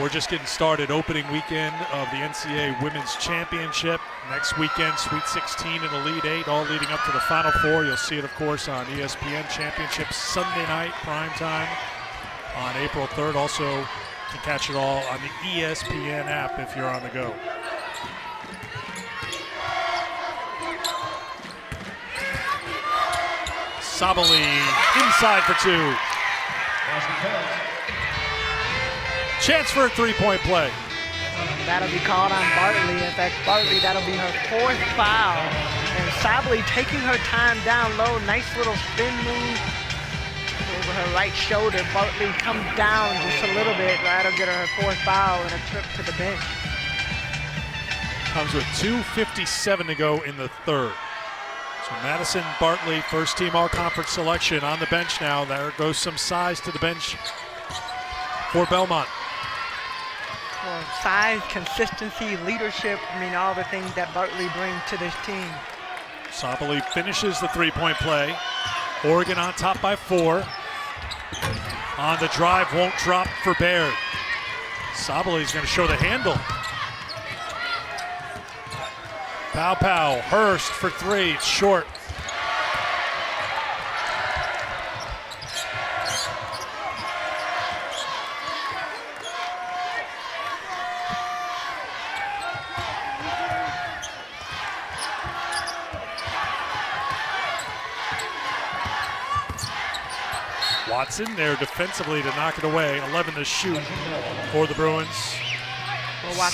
We're just getting started. Opening weekend of the NCAA Women's Championship. Next weekend, Sweet 16 and Elite 8, all leading up to the Final Four. You'll see it, of course, on ESPN Championship Sunday night, prime time, on April 3rd. Also, you can catch it all on the ESPN app if you're on the go. Sabali inside for 2. Chance for a 3-point play.
That'll be called on Bartley. In fact, Bartley, that'll be her 4th foul. And Sabali taking her time down low. Nice little spin move over her right shoulder. Bartley comes down just a little bit. That'll get her 4th foul and a trip to the bench.
Comes with 2:57 to go in the 3rd. So Madison Bartley, first team all-conference selection, on the bench now. There goes some size to the bench for Belmont.
Well, size, consistency, leadership, I mean, all the things that Bartley brings to this team.
Sabali finishes the 3-point play. Oregon on top by 4. On the drive, won't drop for Baird. Sabali's going to show the handle. Pow, Hurst for 3, it's short. Watson there defensively to knock it away. 11 to shoot for the Bruins.
Well,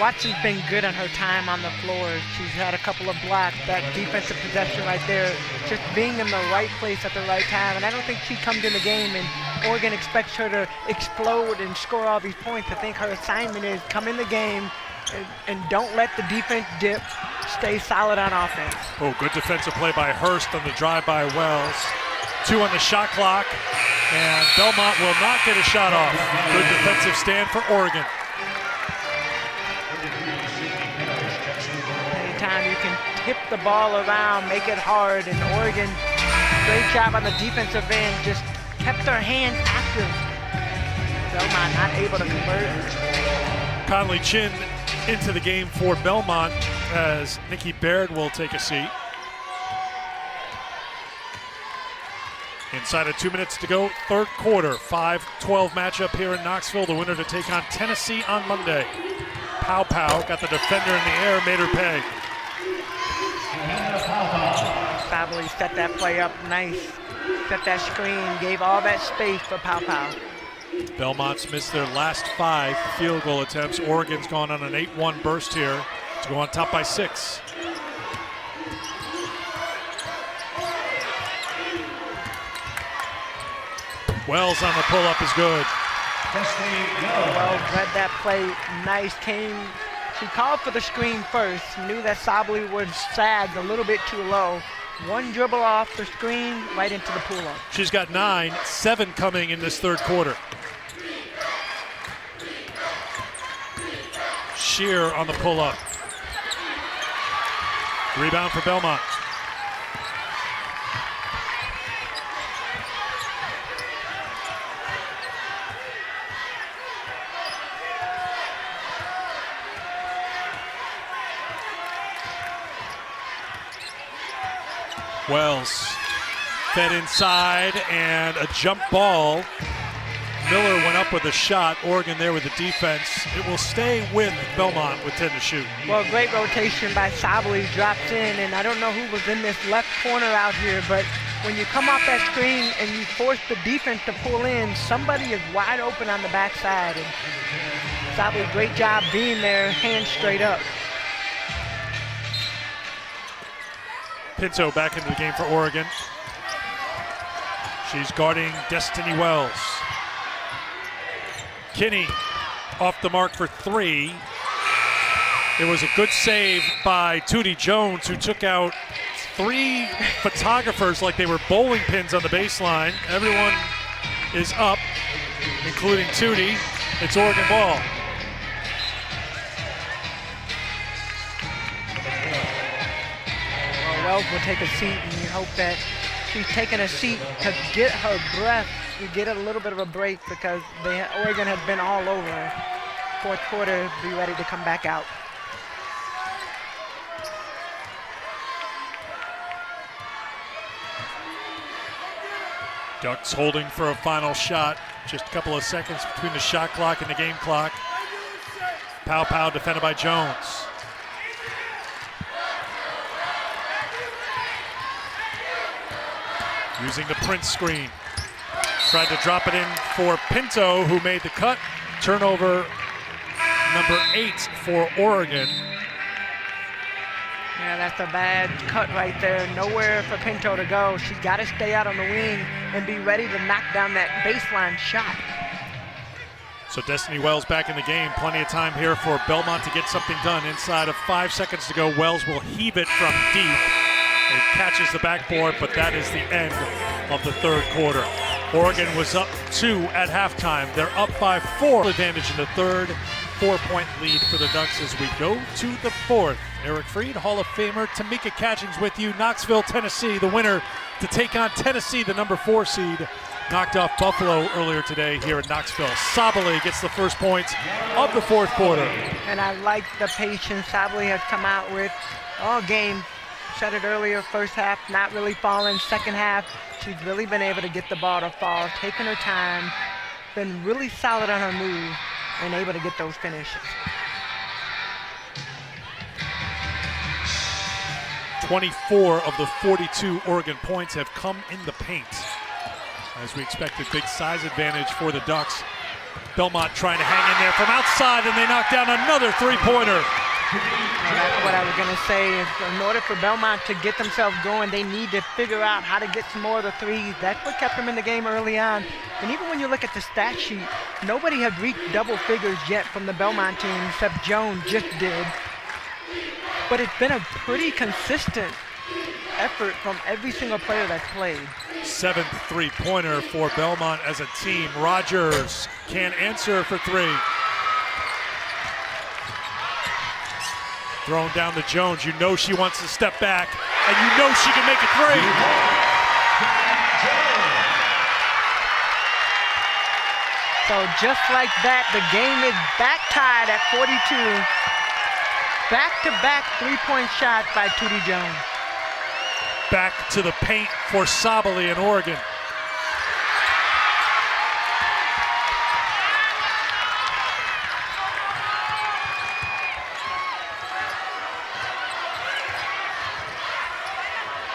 Watson's been good on her time on the floor. She's had a couple of blocks. That defensive possession right there, just being in the right place at the right time. And I don't think she comes in the game and Oregon expects her to explode and score all these points. I think her assignment is come in the game and don't let the defense dip. Stay solid on offense.
Oh, good defensive play by Hurst on the drive by Wells. 2 on the shot clock, and Belmont will not get a shot off. Good defensive stand for Oregon.
Anytime you can tip the ball around, make it hard, and Oregon, great job on the defensive end, just kept their hand active. Belmont not able to convert.
Conley Chin into the game for Belmont. as Nikki Baird will take a seat. Inside of 2 minutes to go, third quarter, 5-12 matchup here in Knoxville. The winner to take on Tennessee on Monday. Pow Pow got the defender in the air, made her pay.
Sabally set that play up nice. Set that screen, gave all that space for Pow Pow.
Belmont's missed their last 5 field goal attempts. Oregon's gone on an 8-1 burst here to go on top by 6. Wells on the pull-up is good.
Wells read that play nice. She called for the screen first, knew that Sabally would sag a little bit too low. One dribble off the screen, right into the pull-up.
She's got 9, 7 coming in this third quarter. Shear on the pull-up. Rebound for Belmont. Wells fed inside and a jump ball. Miller went up with a shot. Oregon there with the defense. It will stay with Belmont with 10 to shoot.
Well, great rotation by Sabally, drops in, and I don't know who was in this left corner out here, but when you come off that screen and you force the defense to pull in, somebody is wide open on the backside. And Sabally, great job being there, hands straight up.
Pinto back into the game for Oregon. She's guarding Destiny Wells. Kinney off the mark for 3. It was a good save by Tootie Jones, who took out 3 photographers like they were bowling pins on the baseline. Everyone is up, including Tootie. It's Oregon ball.
Wells will take a seat, and you hope that she's taking a seat to get her breath. You get a little bit of a break because Oregon has been all over. Fourth quarter, be ready to come back out.
Ducks holding for a final shot. Just a couple of seconds between the shot clock and the game clock. Pow Pow defended by Jones. Using the Prince screen. Tried to drop it in for Pinto, who made the cut. Turnover number 8 for Oregon.
Yeah, that's a bad cut right there. Nowhere for Pinto to go. She's got to stay out on the wing and be ready to knock down that baseline shot.
So Destiny Wells back in the game. Plenty of time here for Belmont to get something done. Inside of 5 seconds to go, Wells will heave it from deep. It catches the backboard, but that is the end of the third quarter. Oregon was up 2 at halftime. They're up by 4. Advantage in the third. 4-point lead for the Ducks as we go to the fourth. Eric Freed, Hall of Famer. Tamika Catchings with you. Knoxville, Tennessee, the winner to take on Tennessee, the number 4 seed. Knocked off Buffalo earlier today here in Knoxville. Sabally gets the first points of the fourth quarter.
And I like the patience Sabally has come out with all game. Said it earlier, first half, not really falling. Second half, she's really been able to get the ball to fall, taking her time, been really solid on her move, and able to get those finishes.
24 of the 42 Oregon points have come in the paint. As we expected, big size advantage for the Ducks. Belmont trying to hang in there from outside, and they knock down another three-pointer.
Well, that's what I was going to say. In order for Belmont to get themselves going, they need to figure out how to get some more of the threes. That's what kept them in the game early on. And even when you look at the stat sheet, nobody had reached double figures yet from the Belmont team, except Jones just did. But it's been a pretty consistent effort from every single player that's played.
7th three-pointer for Belmont as a team. Rogers can't answer for 3. Thrown down to Jones. You know she wants to step back, and you know she can make a 3.
So just like that, the game is back tied at 42. Back-to-back three-point shots by Tootie Jones.
Back to the paint for Sabali in Oregon.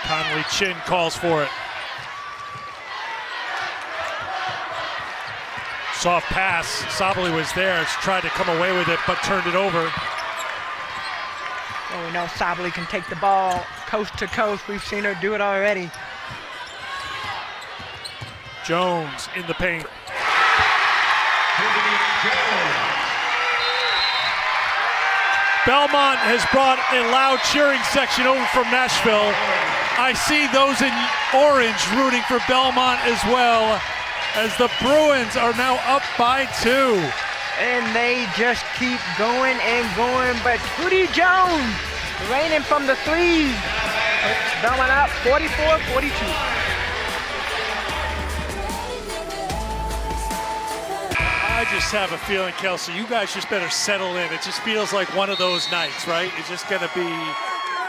Conley Chin calls for it. Soft pass. Sabali was there. Tried to come away with it, but turned it over.
Well, we know Sabali can take the ball coast to coast. We've seen her do it already.
Jones in the paint. Belmont has brought a loud cheering section over from Nashville. I see those in orange rooting for Belmont as well, as the Bruins are now up by 2.
And they just keep going and going, but Tootie Jones raining from the three. Belmont up 44-42.
I just have a feeling, Kelsey, you guys just better settle in. It just feels like one of those nights, right? It's just going to be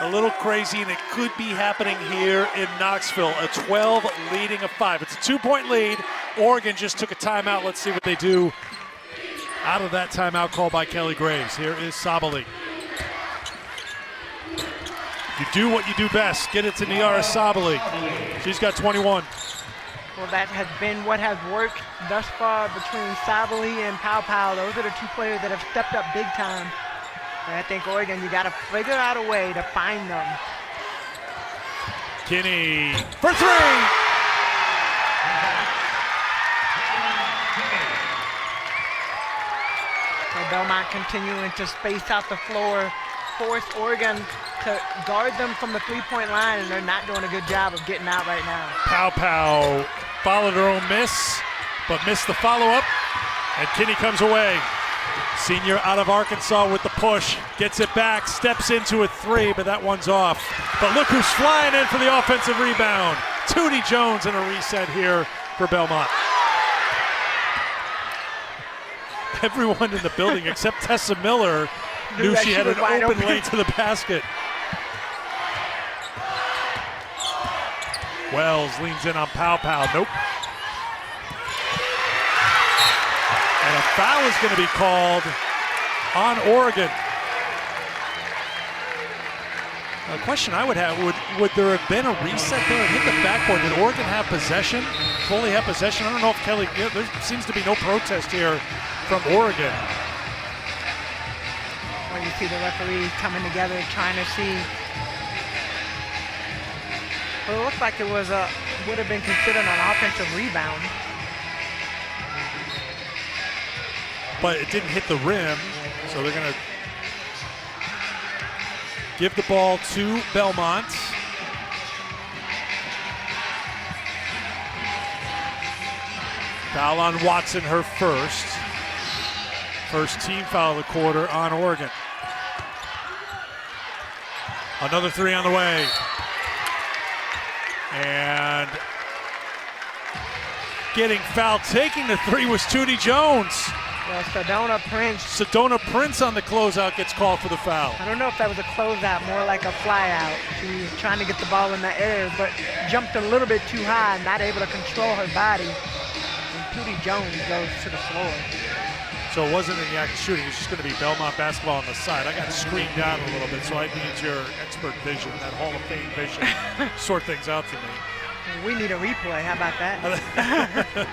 a little crazy, and it could be happening here in Knoxville. A 12 leading a 5. It's a 2-point lead. Oregon just took a timeout. Let's see what they do out of that timeout call by Kelly Graves. Here is Sabali. You do what you do best. Get it to Niara Sabali. She's got 21.
Well, that has been what has worked thus far between Sabali and Pow. Those are the two players that have stepped up big time. And I think Oregon, you got to figure out a way to find them.
Kinney for 3.
So Belmont continuing to space out the floor, force Oregon to guard them from the three-point line, and they're not doing a good job of getting out right now.
Pow followed her own miss, but missed the follow-up, and Kinney comes away. Senior out of Arkansas with the push, gets it back, steps into a 3, but that one's off. But look who's flying in for the offensive rebound. Tootie Jones in a reset here for Belmont. Everyone in the building except Tessa Miller knew she had an open lane to the basket. Wells leans in on Pow. Nope. And a foul is going to be called on Oregon. A question I would have, would there have been a reset there and hit the backboard? Did Oregon have possession, fully have possession? I don't know if Kelly, there seems to be no protest here from Oregon.
Well, you see the referee coming together trying to see. Well, it looked like it was would have been considered an offensive rebound.
But it didn't hit the rim, so they're going to give the ball to Belmont. Foul on Watson, her first. First team foul of the quarter on Oregon. Another 3 on the way. And getting fouled, taking the 3 was Tootie Jones.
Well,
Sedona Prince on the closeout gets called for the foul.
I don't know if that was a closeout, more like a flyout. She was trying to get the ball in the air, but jumped a little bit too high, not able to control her body. And Tootie Jones goes to the floor.
So it wasn't in the act of shooting. It's just going to be Belmont basketball on the side. I got screened down a little bit, so I need your expert vision, that Hall of Fame vision, sort things out for me.
We need a replay. How about that?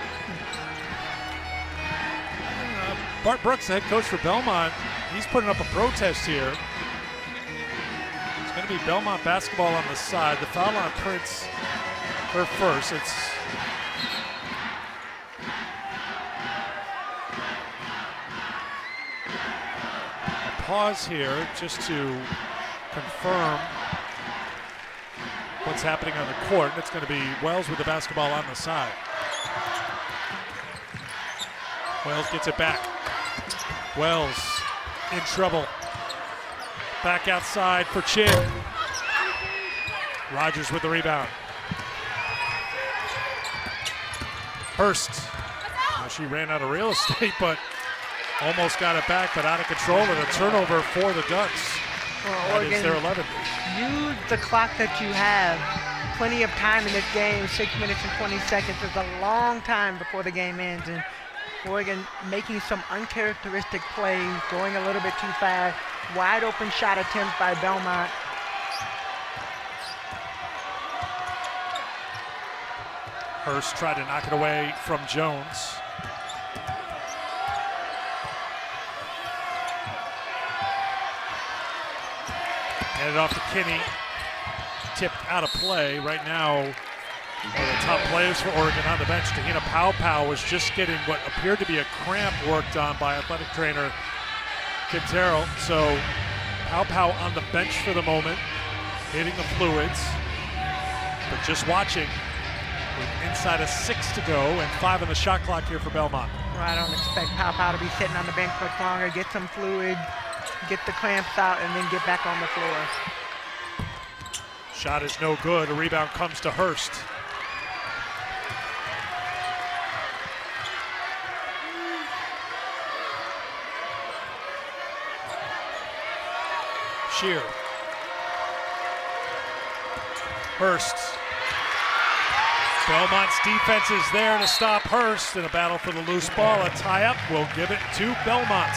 Bart Brooks, the head coach for Belmont, he's putting up a protest here. It's going to be Belmont basketball on the side. The foul on Prince, her first. It's a pause here just to confirm what's happening on the court. It's going to be Wells with the basketball on the side. Wells gets it back. Wells in trouble. Back outside for Chin. Rogers with the rebound. Hurst. Well, she ran out of real estate, but almost got it back, but out of control, and a turnover for the Ducks. That is their 11th.
Use the clock that you have. Plenty of time in this game. 6 minutes and 20 seconds is a long time before the game ends. And Oregon making some uncharacteristic plays, going a little bit too fast. Wide open shot attempt by Belmont.
Hurst tried to knock it away from Jones. Handed off to Kinney. Tipped out of play. Right now, one of the top players for Oregon on the bench, Tahina Paopao, was just getting what appeared to be a cramp worked on by athletic trainer Quintero. So Paopao on the bench for the moment, hitting the fluids. But just watching, with inside of 6 to go and 5 on the shot clock here for Belmont.
Well, I don't expect Paopao to be sitting on the bench much longer. Get some fluid, get the cramps out, and then get back on the floor.
Shot is no good. A rebound comes to Hurst. Shear. Hurst. Belmont's defense is there to stop Hurst in a battle for the loose ball. A tie-up will give it to Belmont.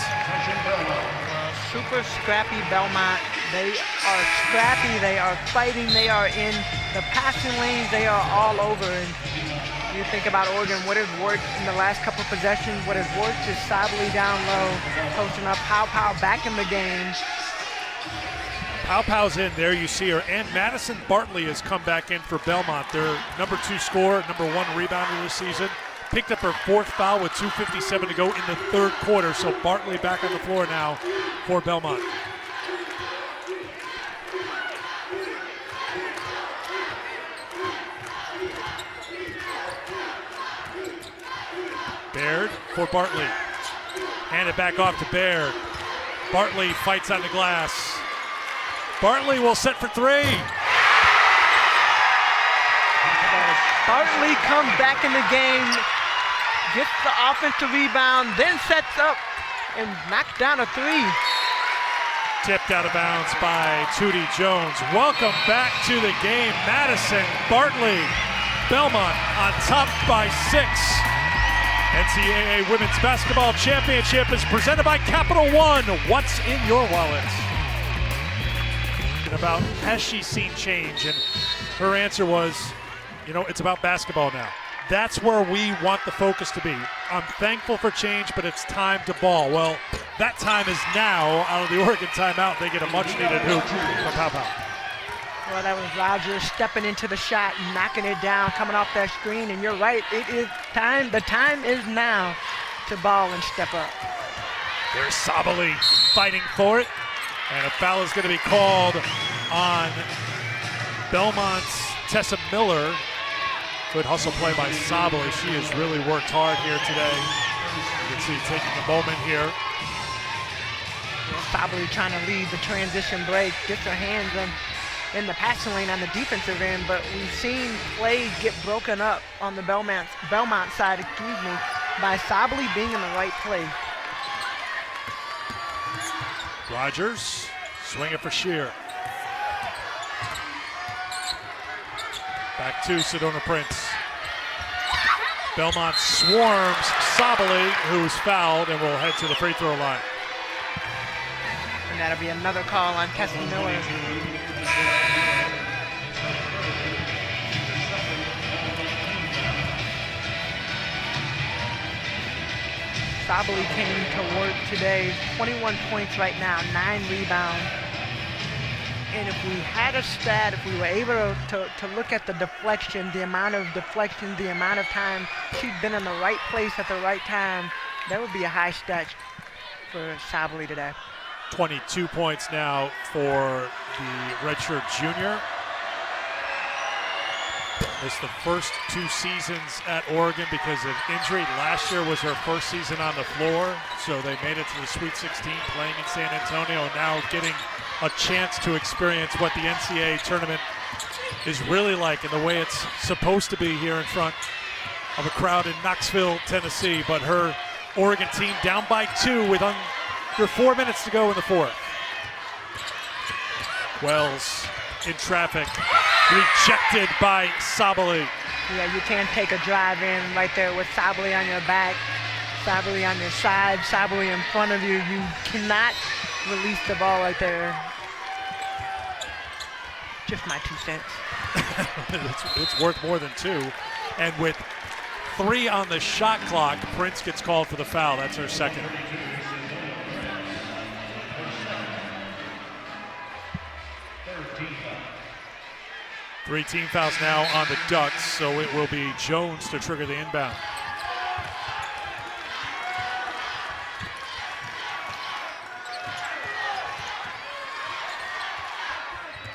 Super scrappy Belmont. They are scrappy, they are fighting, they are in the passing lanes, they are all over. And you think about Oregon, what has worked in the last couple of possessions? What has worked is Sabally down low, posting up Paopao back in the game.
Paopau's in there, you see her, and Madison Bartley has come back in for Belmont. Their number 2 scorer, number 1 rebounder this season. Picked up her 4th foul with 2:57 to go in the 3rd quarter, so Bartley back on the floor now for Belmont. Baird for Bartley. Hand it back off to Baird. Bartley fights on the glass. Bartley will set for 3.
Bartley comes back in the game, gets the offensive rebound, then sets up and knocks down a 3.
Tipped out of bounds by Tootie Jones. Welcome back to the game. Madison Bartley. Belmont on top by 6. NCAA Women's Basketball Championship is presented by Capital One. What's in your wallet? About has she seen change? And her answer was, you know, it's about basketball now. That's where we want the focus to be. I'm thankful for change, but it's time to ball. Well, that time is now. Out of the Oregon timeout, they get a much-needed hoop from Paopao.
Well, that was Rogers stepping into the shot, knocking it down, coming off that screen, and you're right, it is time. The time is now to ball and step up.
There's Sabally fighting for it, and a foul is going to be called on Belmont's Tessa Miller. Good hustle play by Sabally. She has really worked hard here today. You can see taking a moment here.
Sabally trying to lead the transition break, gets her hands in the passing lane on the defensive end, but we've seen plays get broken up on the Belmont side, by Sabally being in the right place.
Rogers swinging for Shear. Back to Sedona Prince. Belmont swarms Sabally, who's fouled, and will head to the free throw line.
And that'll be another call on Tessa Miller. Sabally came to work today, 21 points right now, 9 rebounds. And if we had a stat, if we were able to look at the deflection, the amount of deflection, the amount of time she'd been in the right place at the right time, that would be a high stat for Sabally today.
22 points now for the redshirt junior. Missed the first 2 seasons at Oregon because of injury. Last year was her first season on the floor, so they made it to the Sweet 16 playing in San Antonio, and now getting a chance to experience what the NCAA tournament is really like and the way it's supposed to be here in front of a crowd in Knoxville, Tennessee. But her Oregon team down by 2 with under 4 minutes to go in the 4th. Wells in traffic, rejected by Sabali.
Yeah, you can't take a drive in right there with Sabali on your back, Sabali on your side, Sabali in front of you. You cannot release the ball right there. Just my 2 cents.
It's worth more than 2. And with 3 on the shot clock, Prince gets called for the foul. That's her second. Three team fouls now on the Ducks, so it will be Jones to trigger the inbound.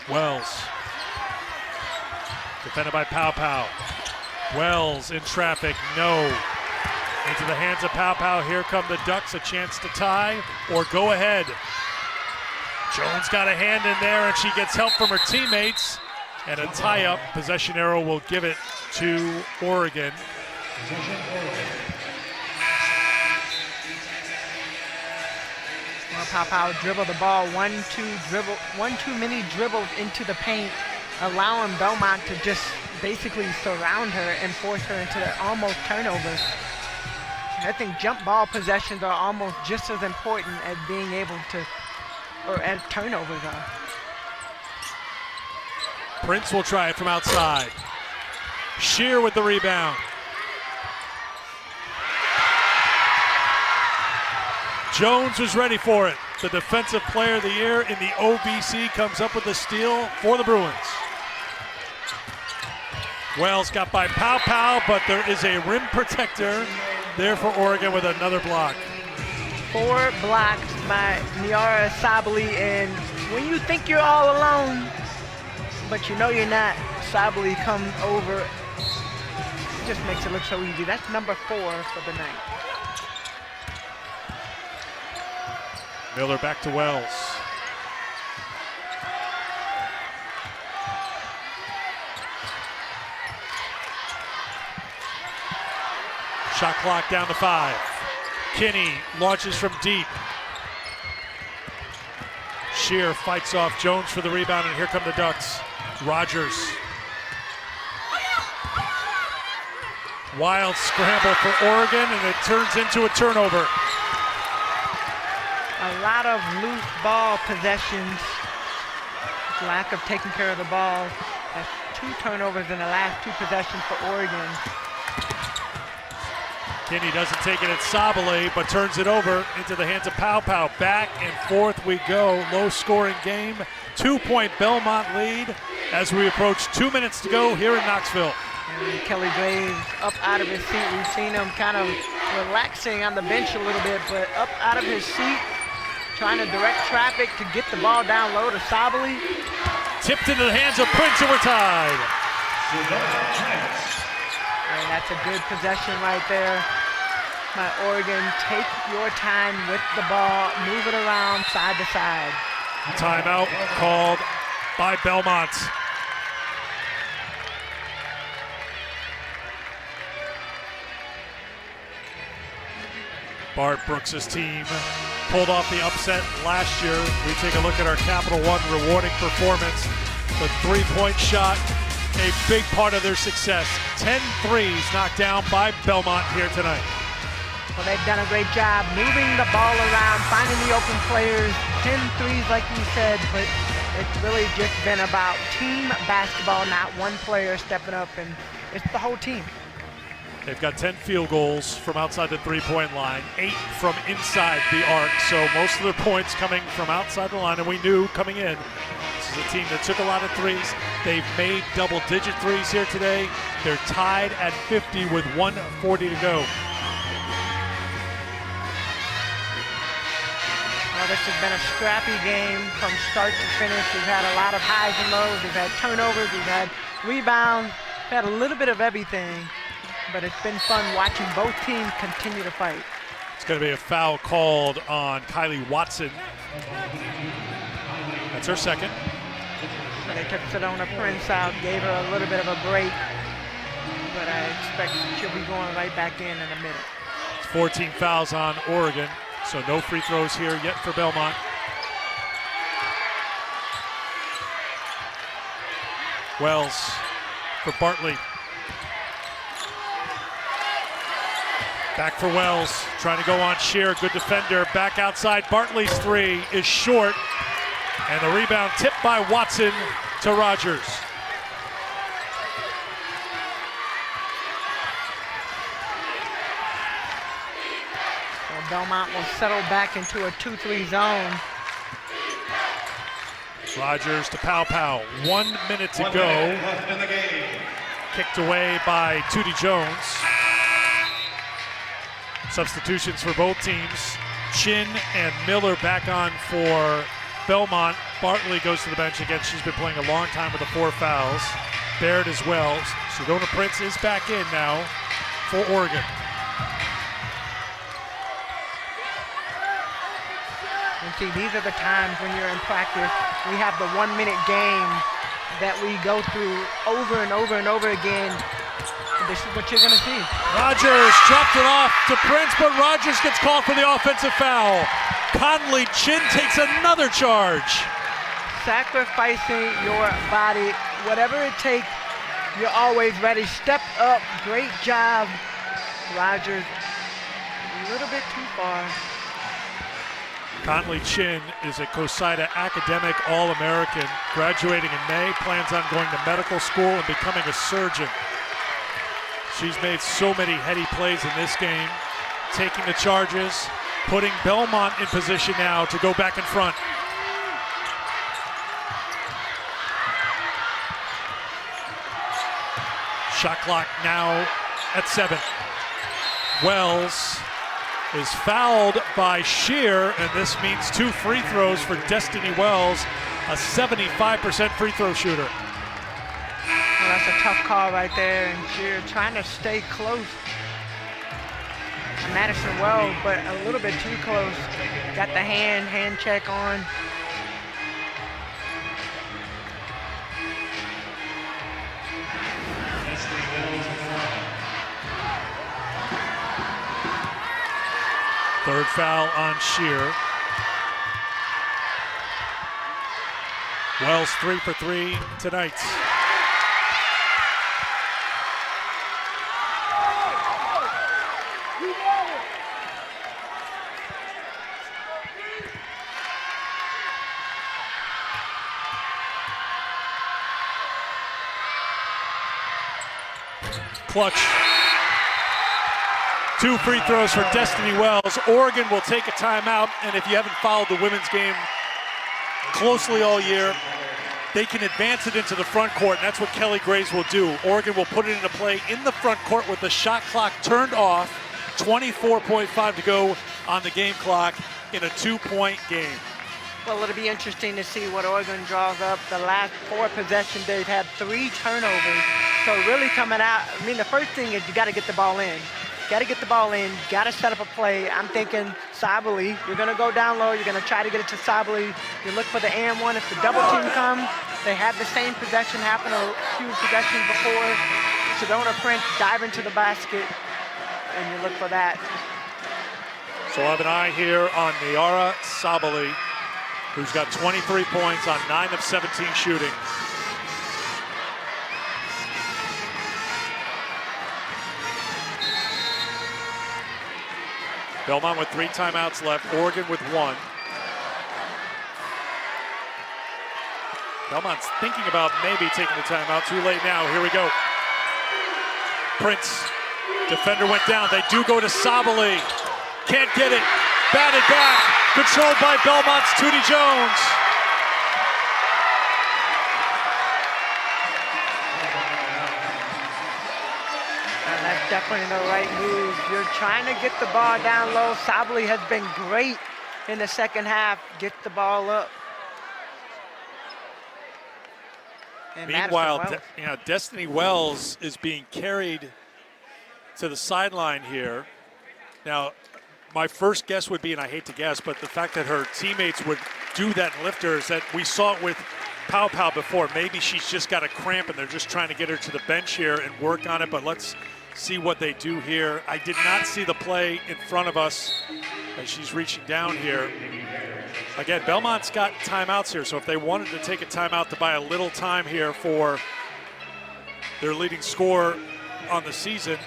Wells. Defended by Pow Pow. Wells in traffic, no. Into the hands of Pow Pow. Here come the Ducks, a chance to tie or go ahead. Jones got a hand in there and she gets help from her teammates. And a tie-up. Possession arrow will give it to Oregon.
Well, Pow Pow dribbled the ball, 1-2 mini dribbles into the paint, allowing Belmont to just basically surround her and force her into the almost turnovers. I think jump ball possessions are almost just as important as being able to, or as turnovers are.
Prince will try it from outside. Shear with the rebound. Jones was ready for it. The Defensive Player of the Year in the OVC comes up with the steal for the Bruins. Wells got by Pow Pow, but there is a rim protector there for Oregon with another block.
4 blocks by Niara Sabali, and when you think you're all alone, but you know you're not, Sabali comes over, just makes it look so easy. That's number 4 for the night.
Miller back to Wells. Shot clock down to 5. Kinney launches from deep. Shear fights off Jones for the rebound, and here come the Ducks. Rogers. Wild scramble for Oregon, and it turns into a turnover.
A lot of loose ball possessions, lack of taking care of the ball. That's 2 turnovers in the last 2 possessions for Oregon.
Kinney doesn't take it at Sabali, but turns it over into the hands of Pow Pow. Back and forth we go. Low scoring game. 2-point Belmont lead as we approach 2 minutes to go here in Knoxville.
And Kelly Graves up out of his seat. We've seen him kind of relaxing on the bench a little bit, but up out of his seat, trying to direct traffic to get the ball down low to Sabali.
Tipped into the hands of Prince, and we're tied.
And that's a good possession right there by Oregon. Take your time with the ball, move it around side to side.
Timeout called by Belmont. Bart Brooks' team pulled off the upset last year. We take a look at our Capital One rewarding performance. The 3-point shot, a big part of their success. 10 threes knocked down by Belmont here tonight.
Well, they've done a great job moving the ball around, finding the open players. 10 threes, like you said, but it's really just been about team basketball, not one player stepping up, and it's the whole team.
They've got 10 field goals from outside the 3-point line, 8 from inside the arc. So most of their points coming from outside the line, and we knew coming in, this is a team that took a lot of threes. They've made double-digit threes here today. They're tied at 50 with 1:40 to go.
Well, this has been a scrappy game from start to finish. We've had a lot of highs and lows. We've had turnovers. We've had rebounds. We've had a little bit of everything. But it's been fun watching both teams continue to fight.
It's going to be a foul called on Kylie Watson. That's her second.
So they took Sedona Prince out, gave her a little bit of a break. But I expect she'll be going right back in a minute.
It's 14 fouls on Oregon, so no free throws here yet for Belmont. Wells for Bartley. Back for Wells, trying to go on Shear, good defender. Back outside, Bartley's three is short. And the rebound tipped by Watson to Rogers.
So Belmont will settle back into a 2-3 zone.
Rogers to Pow. 1 minute to go. Kicked away by Tootie Jones. Substitutions for both teams. Chin and Miller back on for Belmont. Bartley goes to the bench again. She's been playing a long time with the 4 fouls. Baird as well. Sedona Prince is back in now for Oregon.
And see, these are the times when you're in practice. We have the 1 minute game that we go through over and over and over again. And this is what you're gonna see.
Rogers dropped it off to Prince, but Rogers gets called for the offensive foul. Conley Chin takes another charge.
Sacrificing your body, whatever it takes, you're always ready. Step up, great job. Rogers, a little bit too far.
Conley Chin is a COSIDA academic All-American, graduating in May, plans on going to medical school and becoming a surgeon. She's made so many heady plays in this game, taking the charges, putting Belmont in position now to go back in front. Shot clock now at 7. Wells is fouled by Shear, and this means 2 free throws for Destiny Wells, a 75% free throw shooter.
Well, that's a tough call right there, and Shear trying to stay close to Madison Wells, but a little bit too close. Got the hand check on.
Third foul on Shear. Wells 3 for 3 tonight. Clutch. 2 free throws for Destiny Wells. Oregon will take a timeout, and if you haven't followed the women's game closely all year, they can advance it into the front court, and that's what Kelly Graves will do. Oregon will put it into play in the front court with the shot clock turned off, 24.5 to go on the game clock in a 2-point game.
Well, it'll be interesting to see what Oregon draws up. The last 4 possessions, they've had 3 turnovers. So really coming out, I mean, the first thing is you got to get the ball in. Got to get the ball in, got to set up a play. I'm thinking Sabali, you're going to go down low, you're going to try to get it to Sabali. You look for the and one. If the double team comes, they have the same possession happen a few possessions before. Sedona Prince dive into the basket, and you look for that.
So I have an eye here on Niara Sabali, who's got 23 points on 9 of 17 shooting. Belmont with 3 timeouts left, Oregon with 1. Belmont's thinking about maybe taking the timeout. Too late now, here we go. Prince, defender went down. They do go to Sabali. Can't get it, batted back, controlled by Belmont's Tootie Jones.
That's definitely the right move. You're trying to get the ball down low. Sabali has been great in the second half. Get the ball up. And
meanwhile, Destiny Wells is being carried to the sideline here. Now, my first guess would be, and I hate to guess, but the fact that her teammates would do that and lift her is that we saw it with Pow before. Maybe she's just got a cramp and they're just trying to get her to the bench here and work on it, but let's see what they do here. I did not see the play in front of us as she's reaching down here. Again, Belmont's got timeouts here, so if they wanted to take a timeout to buy a little time here for their leading scorer on the season.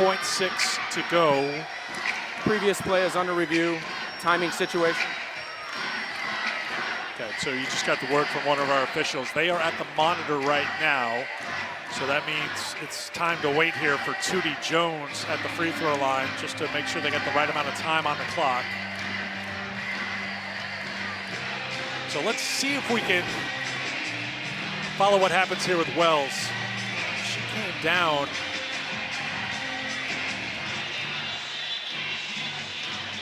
.6 to go.
Previous play is under review. Timing situation.
Okay, so you just got the word from one of our officials. They are at the monitor right now. So that means it's time to wait here for Tootie Jones at the free throw line just to make sure they get the right amount of time on the clock. So let's see if we can follow what happens here with Wells. She came down.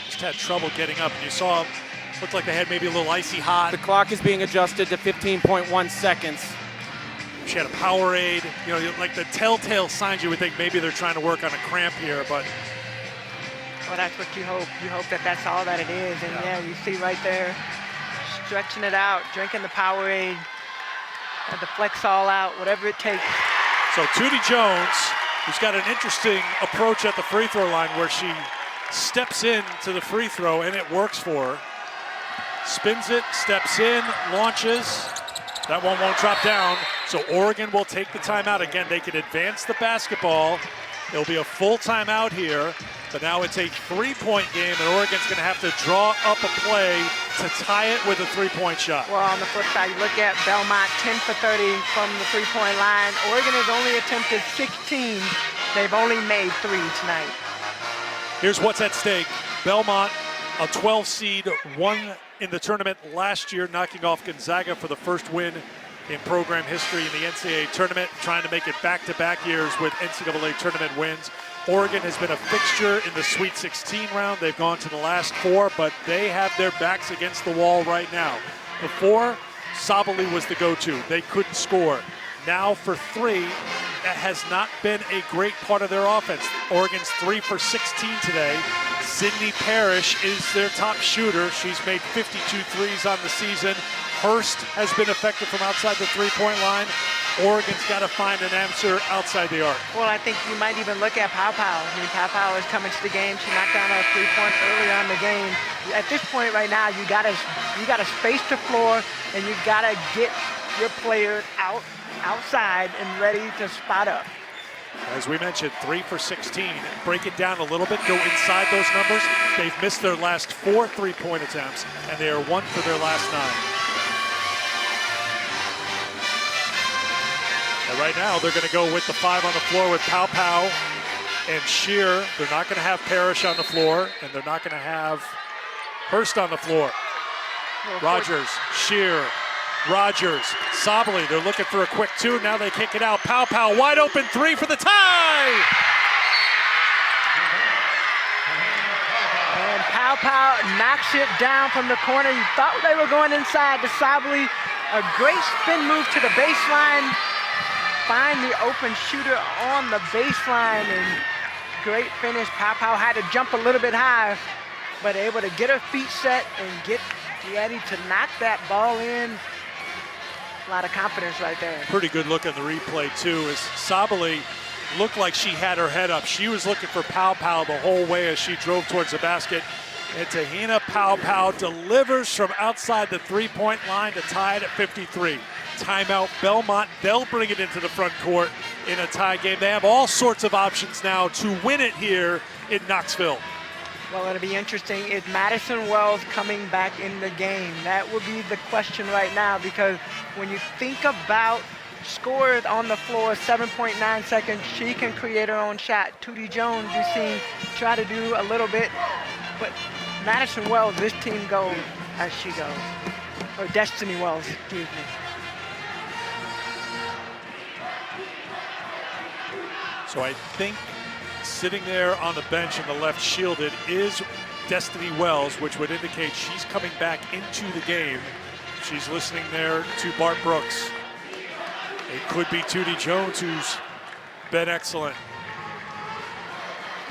Just had trouble getting up. And you saw, looked like they had maybe a little icy hot.
The clock is being adjusted to 15.1 seconds.
She had a Powerade, you know, like the telltale signs you would think maybe they're trying to work on a cramp here, but.
Well, that's what you hope. You hope that that's all that it is. And yeah, you see right there, stretching it out, drinking the Powerade, had the flex all out, whatever it takes.
So Tootie Jones, who's got an interesting approach at the free throw line where she steps in to the free throw and it works for her. Spins it, steps in, launches. That one won't drop down. So Oregon will take the timeout. Again, they can advance the basketball. It'll be a full timeout here. But now it's a three-point game, and Oregon's going to have to draw up a play to tie it with a three-point shot.
Well, on the flip side, you look at Belmont, 10 for 30 from the three-point line. Oregon has only attempted 16. They've only made 3 tonight.
Here's what's at stake. Belmont, a 12 seed, won in the tournament last year, knocking off Gonzaga for the first win in program history in the NCAA tournament, trying to make it back-to-back years with NCAA tournament wins. Oregon has been a fixture in the Sweet 16 round. They've gone to the last 4, but they have their backs against the wall right now. Before, Sabali was the go-to. They couldn't score. Now for 3, that has not been a great part of their offense. Oregon's 3 for 16 today. Sydney Parrish is their top shooter. She's made 52 threes on the season. Hurst has been effective from outside the three-point line. Oregon's got to find an answer outside the arc.
Well, I think you might even look at Pow Pow. I mean, Pow Pow is coming to the game. She knocked down a three-point earlier in the game. At this point right now, you gotta space the floor, and you gotta get your players outside and ready to spot up.
As we mentioned, 3 for 16. Break it down a little bit, go inside those numbers. They've missed their last 4 three-point attempts, and they are 1 for their last 9. And right now, they're going to go with the 5 on the floor with Pow Pow and Shear. They're not going to have Parrish on the floor, and they're not going to have Hurst on the floor. Rogers, Shear, Rogers, Sabali, they're looking for a quick 2. Now they kick it out. Pow Pow, wide open 3 for the tie!
And Pow Pow knocks it down from the corner. You thought they were going inside to Sabali. A great spin move to the baseline. Find the open shooter on the baseline, and great finish. Pow Pow had to jump a little bit high, but able to get her feet set and get ready to knock that ball in. A lot of confidence right there.
Pretty good look on the replay, too, as Sabali looked like she had her head up. She was looking for Pow Pow the whole way as she drove towards the basket. And Tahina Pow Pow delivers from outside the three-point line to tie it at 53. Timeout Belmont. They'll bring it into the front court in a tie game. They have all sorts of options now to win it here in Knoxville.
Well, it'll be interesting. Is Madison Wells coming back in the game? That will be the question right now, because when you think about scores on the floor, 7.9 seconds, she can create her own shot. Tootie Jones, you've seen try to do a little bit, but Madison Wells, this team goes as she goes. Or Destiny Wells, excuse me.
So I think sitting there on the bench in the left shielded is Destiny Wells, which would indicate she's coming back into the game. She's listening there to Bart Brooks. It could be Tootie Jones, who's been excellent.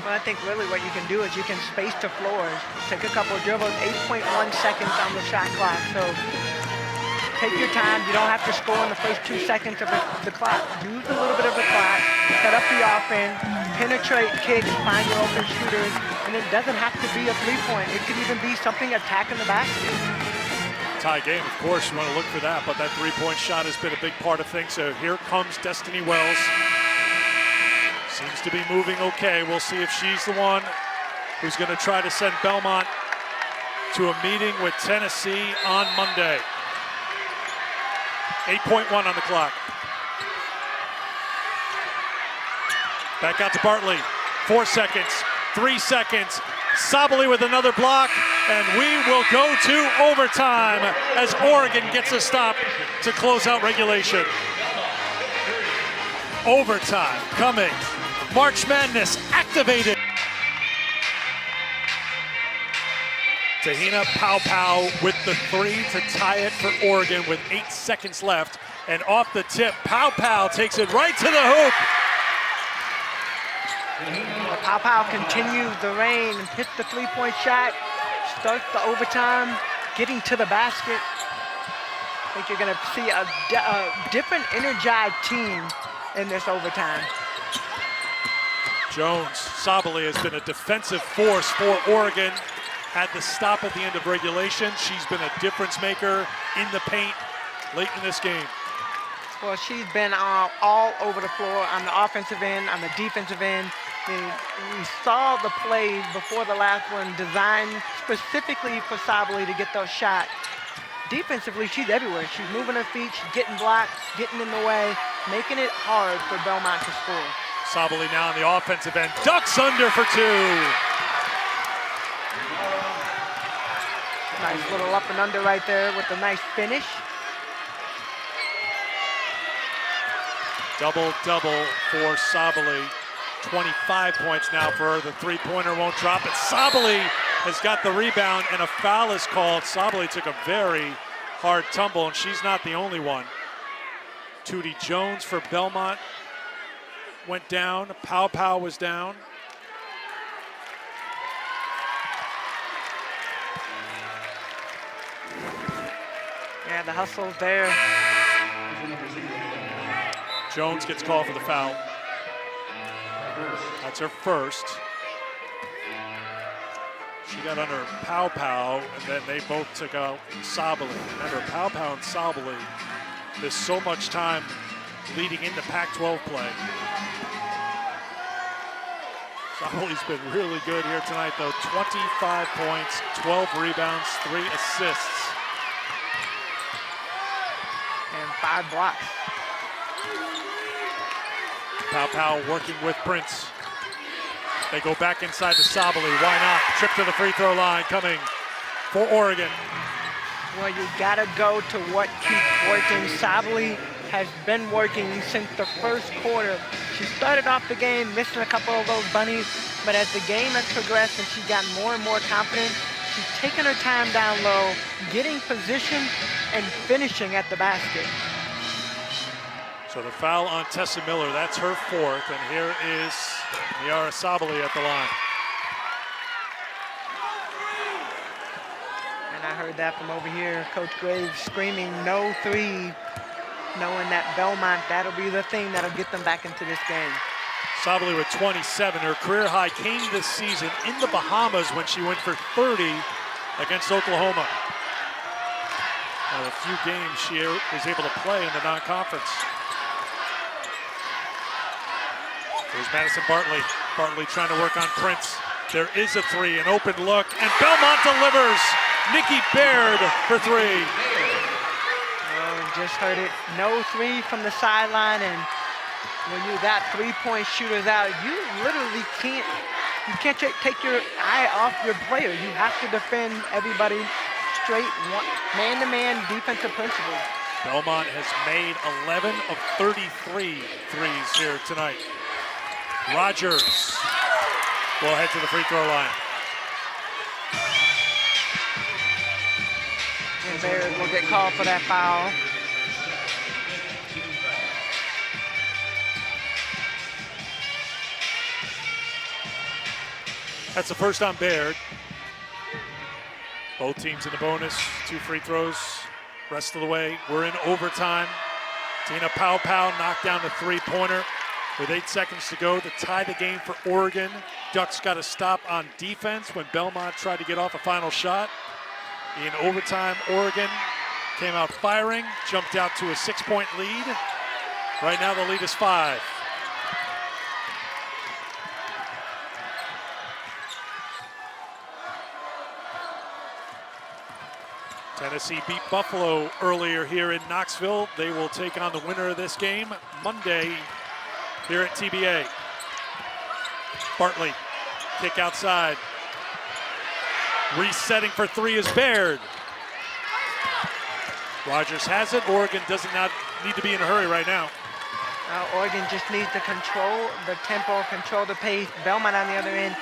Well, I think really what you can do is you can space the floor, take a couple of dribbles, 8.1 seconds on the shot clock. So take your time. You don't have to score in the first 2 seconds of the clock. Use a little bit of the clock, set up the offense, penetrate kicks, find your open shooters, and it doesn't have to be a three-point. It could even be something attacking the basket.
Tie game, of course, you want to look for that, but that three-point shot has been a big part of things. So here comes Destiny Wells. Seems to be moving okay. We'll see if she's the one who's going to try to send Belmont to a meeting with Tennessee on Monday. 8.1 on the clock. Back out to Bartley. 4 seconds, 3 seconds. Sabally with another block, and we will go to overtime as Oregon gets a stop to close out regulation. Overtime coming. March Madness activated. Tahina Pau with the three to tie it for Oregon with 8 seconds left. And off the tip, Pau takes it right to the hoop.
Pau continues the reign and hits the three-point shot, starts the overtime, getting to the basket. I think you're going to see a different energized team in this overtime.
Jones, Sabally has been a defensive force for Oregon. Had the stop at the end of regulation. She's been a difference maker in the paint late in this game.
Well, she's been all over the floor on the offensive end, on the defensive end. We saw the play before the last one designed specifically for Sabally to get those shots. Defensively, she's everywhere. She's moving her feet, she's getting blocked, getting in the way, making it hard for Belmont to score.
Sabally now on the offensive end, ducks under for two.
Nice little up and under right there with a nice finish.
Double-double for Sabally. 25 points now for her. The three-pointer won't drop it. Sabally has got the rebound, and a foul is called. Sabally took a very hard tumble, and she's not the only one. Tootie Jones for Belmont went down. Pau was down.
Yeah, the hustle's there.
Jones gets called for the foul. That's her first. She got under Pau, and then they both took out Sabally. Remember, Pau and Sabally missed so much time leading into Pac-12 play. Sabally's been really good here tonight, though. 25 points, 12 rebounds, 3 assists.
And 5 blocks.
Pau working with Prince. They go back inside to Sabally. Why not? Trip to the free throw line coming for Oregon.
Well, you gotta go to what keeps working. Sabally has been working since the first quarter. She started off the game missing a couple of those bunnies, but as the game has progressed and she's gotten more and more confident, she's taking her time down low, getting position, and finishing at the basket.
So the foul on Tessa Miller, that's her fourth, and here is Miara Sabally at the line.
And I heard that from over here, Coach Graves screaming no three, knowing that Belmont, that'll be the thing that'll get them back into this game.
Sabally with 27. Her career high came this season in the Bahamas when she went for 30 against Oklahoma. A few games she was able to play in the non-conference. Here's Madison Bartley. Bartley trying to work on Prince. There is a three, an open look, and Belmont delivers. Nikki Baird for three.
Oh, just heard it. No three from the sideline, and when you got three-point shooters out, you literally can't take your eye off your player. You have to defend everybody straight, man-to-man defensive principles.
Belmont has made 11 of 33 threes here tonight. Rogers will head to the free throw line.
And Baird will get called for that foul.
That's the first on Baird. Both teams in the bonus, 2 free throws Rest of the way, we're in overtime. Tina Pow knocked down the three-pointer with 8 seconds to go to tie the game for Oregon. Ducks got a stop on defense when Belmont tried to get off a final shot. In overtime, Oregon came out firing, jumped out to a 6-point lead. Right now the lead is 5. Tennessee beat Buffalo earlier here in Knoxville. They will take on the winner of this game Monday here at TBA. Bartley, kick outside. Resetting for 3 is Baird. Rogers has it. Oregon does not need to be in a hurry right now.
Oregon just needs to control the tempo, control the pace. Belmont on the other end,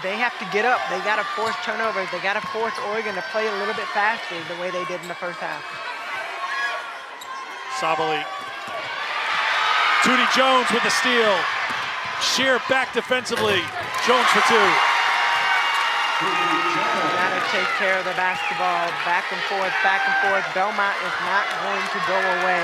they have to get up. They got to force turnovers. They got to force Oregon to play a little bit faster the way they did in the first half.
Sabali. Tootie Jones with the steal. Sheer back defensively. Jones for 2.
Got to take care of the basketball. Back and forth, back and forth. Belmont is not going to go away.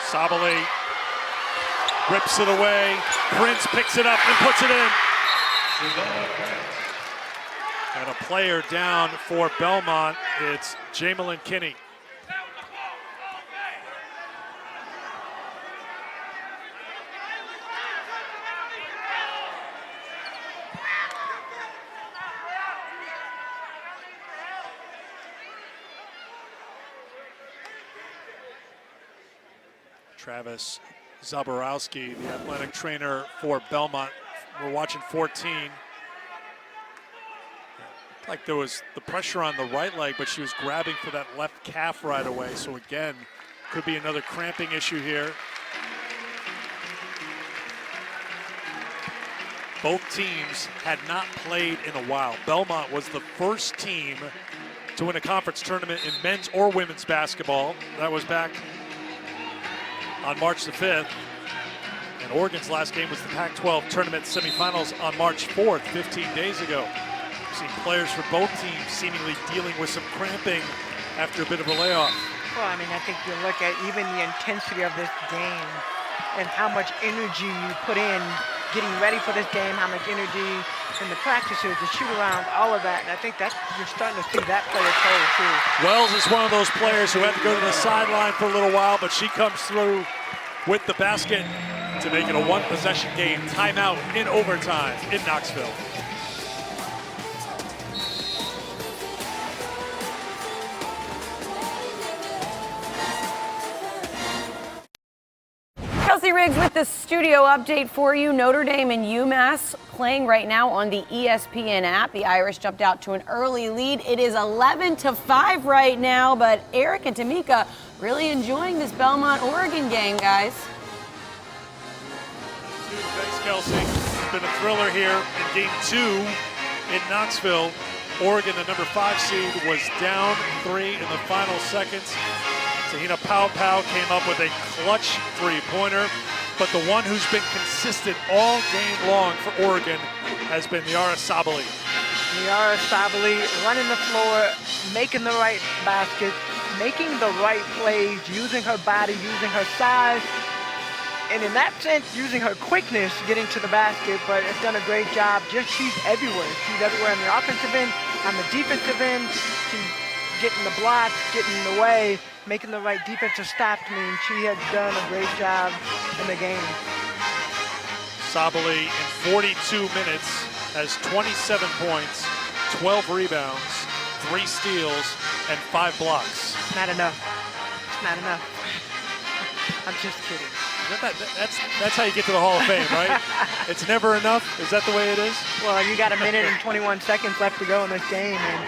Sabali rips it away. Prince picks it up and puts it in. And a player down for Belmont. It's Jamelin Kinney. Travis Zaborowski, the athletic trainer for Belmont. We're watching 14. Like there was the pressure on the right leg, but she was grabbing for that left calf right away. So again, could be another cramping issue here. Both teams had not played in a while. Belmont was the first team to win a conference tournament in men's or women's basketball. That was back on March the 5th. And Oregon's last game was the Pac-12 tournament semifinals on March 4th, 15 days ago. We've seen players for both teams seemingly dealing with some cramping after a bit of a layoff.
Well, I mean, I think you look at even the intensity of this game and how much energy you put in getting ready for this game, how much energy in the practices, the shoot-around, all of that. And I think that you're starting to see that play a toll, too.
Wells is one of those players who had to go to the sideline for a little while, but she comes through with the basket to make it a one-possession game. Timeout in overtime in Knoxville.
Kelsey Riggs with the studio update for you. Notre Dame and UMass playing right now on the ESPN app. The Irish jumped out to an early lead. It is 11-5 right now, but Eric and Tamika really enjoying this Belmont-Oregon game, guys.
Thanks, Kelsey. It's been a thriller here in Game 2 in Knoxville. Oregon, the number 5 seed, was down 3 in the final seconds. Tahina Pow came up with a clutch three-pointer, but the one who's been consistent all game long for Oregon has been Niara Sabali.
Niara Sabali running the floor, making the right baskets, making the right plays, using her body, using her size, and in that sense, using her quickness getting to the basket, but has done a great job. She's everywhere. She's everywhere on the offensive end, on the defensive end. She's getting the blocks, getting in the way, making the right defensive stop. I mean, she has done a great job in the game.
Sabali in 42 minutes has 27 points, 12 rebounds, 3 steals, and 5 blocks.
Not enough. It's not enough. I'm just kidding.
That's how you get to the Hall of Fame, right? It's never enough? Is that the way it is?
Well, you got a minute and 21 seconds left to go in this game, and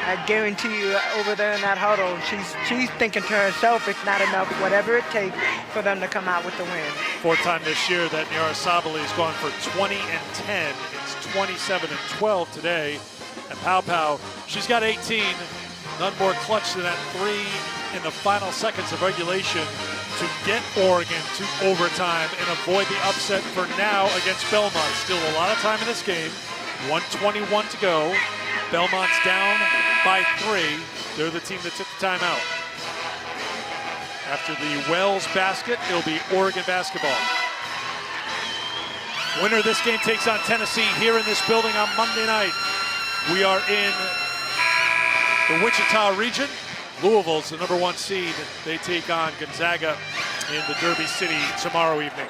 I guarantee you over there in that huddle, she's thinking to herself, it's not enough, whatever it takes for them to come out with the win.
4th time this year that Niara Sabali has gone for 20 and 10. It's 27 and 12 today. And Pow, she's got 18. None more clutch than that 3 in the final seconds of regulation to get Oregon to overtime and avoid the upset for now against Belmont. Still a lot of time in this game. 1:21 to go. Belmont's down by 3. They're the team that took the timeout. After the Wells basket, it'll be Oregon basketball. Winner of this game takes on Tennessee here in this building on Monday night. We are in the Wichita region. Louisville's the number 1 seed. They take on Gonzaga in the Derby City tomorrow evening.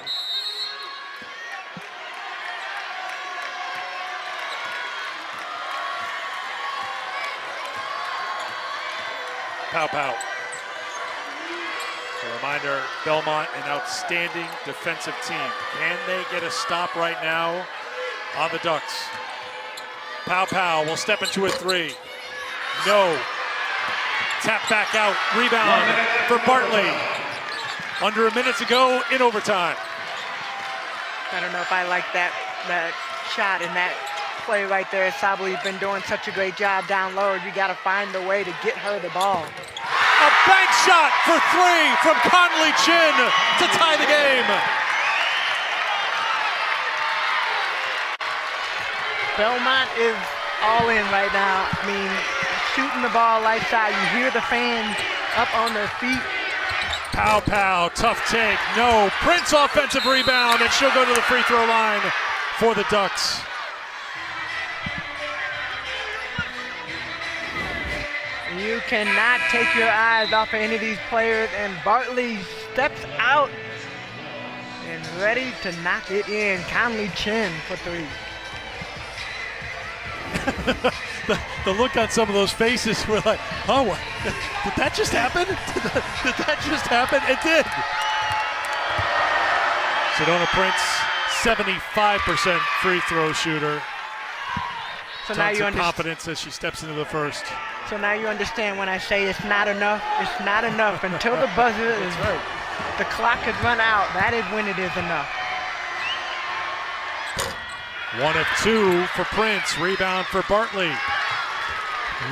Pow pow. A reminder, Belmont, an outstanding defensive team. Can they get a stop right now on the Ducks? Pow pow will step into a 3. No. Tap back out. Rebound for Bartley. Under a minute to go in overtime.
I don't know if I like that shot in that play right there. Sabali's been doing such a great job down low. You got to find a way to get her the ball.
A bank shot for 3 from Conley Chin to tie the game.
Belmont is all in right now. I mean, shooting the ball lights out. You hear the fans up on their feet.
Pow pow, tough take. No, Prince offensive rebound, and she'll go to the free throw line for the Ducks.
You cannot take your eyes off of any of these players, and Bartley steps out and ready to knock it in. Conley Chin for 3.
The look on some of those faces were like, oh, what? Did that just happen? Did that just happen? It did. Sedona Prince, 75% free throw shooter.
So now
Tons
you
of
understand.
confidence as she steps into the first.
So now you understand when I say it's not enough. It's not enough until the buzzer is. The clock has run out. That is when it is enough.
1 of 2 for Prince. Rebound for Bartley.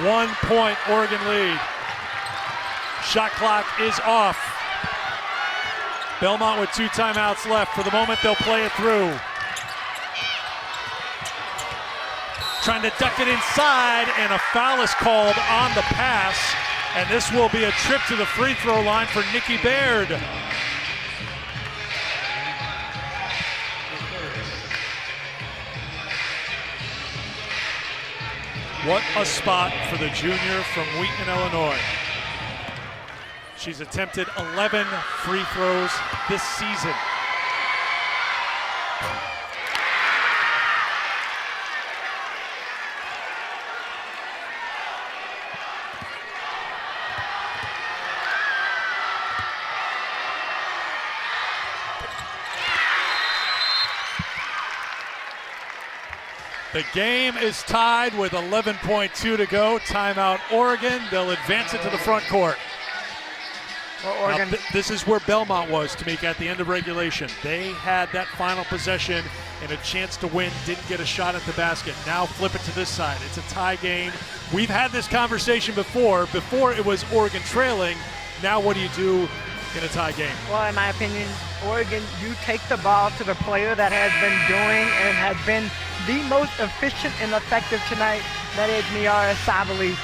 1 point Oregon lead. Shot clock is off. Belmont with 2 timeouts left. For the moment, they'll play it through. Trying to duck it inside, and a foul is called on the pass. And this will be a trip to the free throw line for Nikki Baird. What a spot for the junior from Wheaton, Illinois. She's attempted 11 free throws this season. The game is tied with 11.2 to go. Timeout Oregon. They'll advance it to the front court.
Well, Oregon.
Now, this is where Belmont was, Tamika, at the end of regulation. They had that final possession and a chance to win, didn't get a shot at the basket. Now flip it to this side. It's a tie game. We've had this conversation before. Before it was Oregon trailing. Now what do you do in a tie game?
Well, in my opinion, Oregon, you take the ball to the player that has been doing and has been the most efficient and effective tonight. That is Miara Sabali.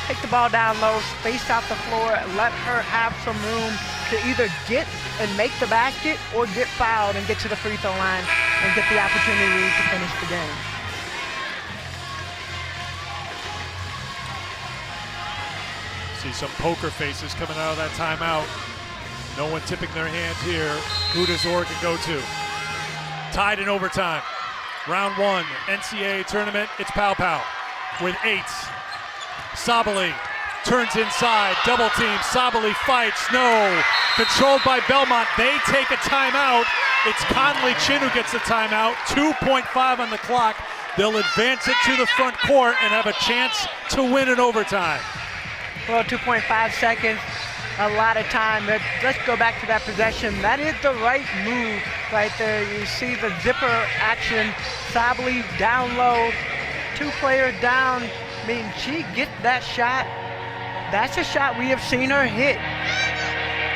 Take the ball down low, space out the floor, let her have some room to either get and make the basket or get fouled and get to the free throw line and get the opportunity to finish the game.
See some poker faces coming out of that timeout. No one tipping their hand here. Who does Oregon go to? Tied in overtime. Round 1, NCAA tournament. It's Pow Pow with 8. Sabali turns inside, double team. Sabali fights, no. Controlled by Belmont. They take a timeout. It's Conley Chin who gets the timeout. 2.5 on the clock. They'll advance it to the front court and have a chance to win in overtime.
Well, 2.5 seconds, a lot of time. Let's go back to that possession. That is the right move right there. You see the zipper action. Sabali down low, 2 players down. I mean, she gets that shot That's a shot we have seen her hit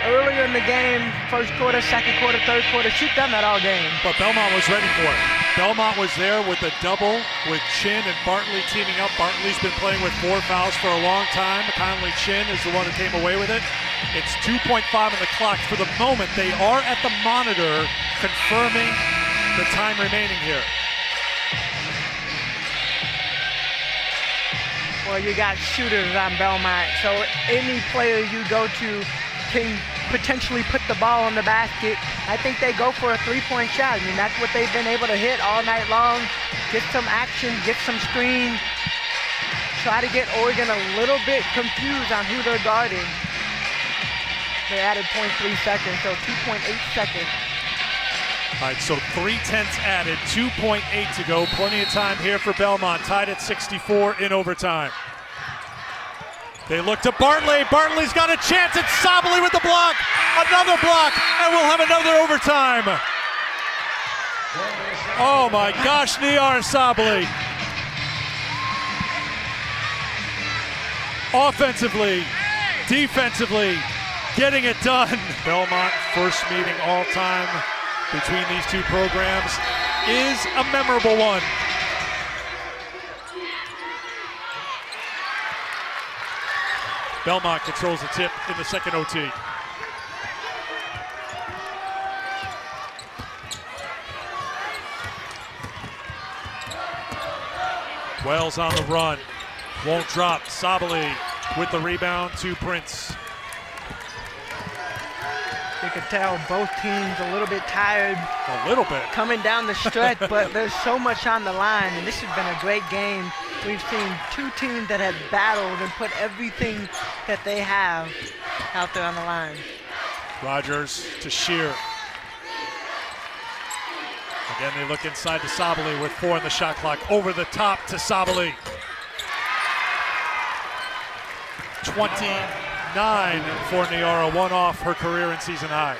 earlier in the game, first quarter, second quarter, third quarter. She's done that all game.
But Belmont was ready for it. Belmont was there with a double with Chin and Bartley teaming up. Bartley's been playing with 4 fouls for a long time. Conley Chin is the one who came away with it. It's 2.5 on the clock. For the moment, they are at the monitor confirming the time remaining here.
Well, you got shooters on Belmont, so any player you go to can potentially put the ball in the basket. I think they go for a 3-point shot. I mean, that's what they've been able to hit all night long. Get some action, get some screen. Try to get Oregon a little bit confused on who they're guarding. They added 0.3 seconds, so 2.8 seconds.
All right, so 3/10 added, 2.8 to go. Plenty of time here for Belmont, tied at 64 in overtime. They look to Bartley. Bartley's got a chance. It's Sabally with the block. Another block, and we'll have another overtime. Oh my gosh, Niar Sabally. Offensively, defensively, getting it done. Belmont, first meeting all time between these two programs, is a memorable one. Belmont controls the tip in the second OT. Wells on the run, won't drop. Sabally with the rebound to Prince.
You could tell both teams a little bit tired.
A little bit.
Coming down the stretch, but there's so much on the line, and this has been a great game. We've seen two teams that have battled and put everything that they have out there on the line.
Rogers to Shear. Again, they look inside to Sabally with 4 on the shot clock. Over the top to Sabally. 29 for Niara, 1 off her career in season high.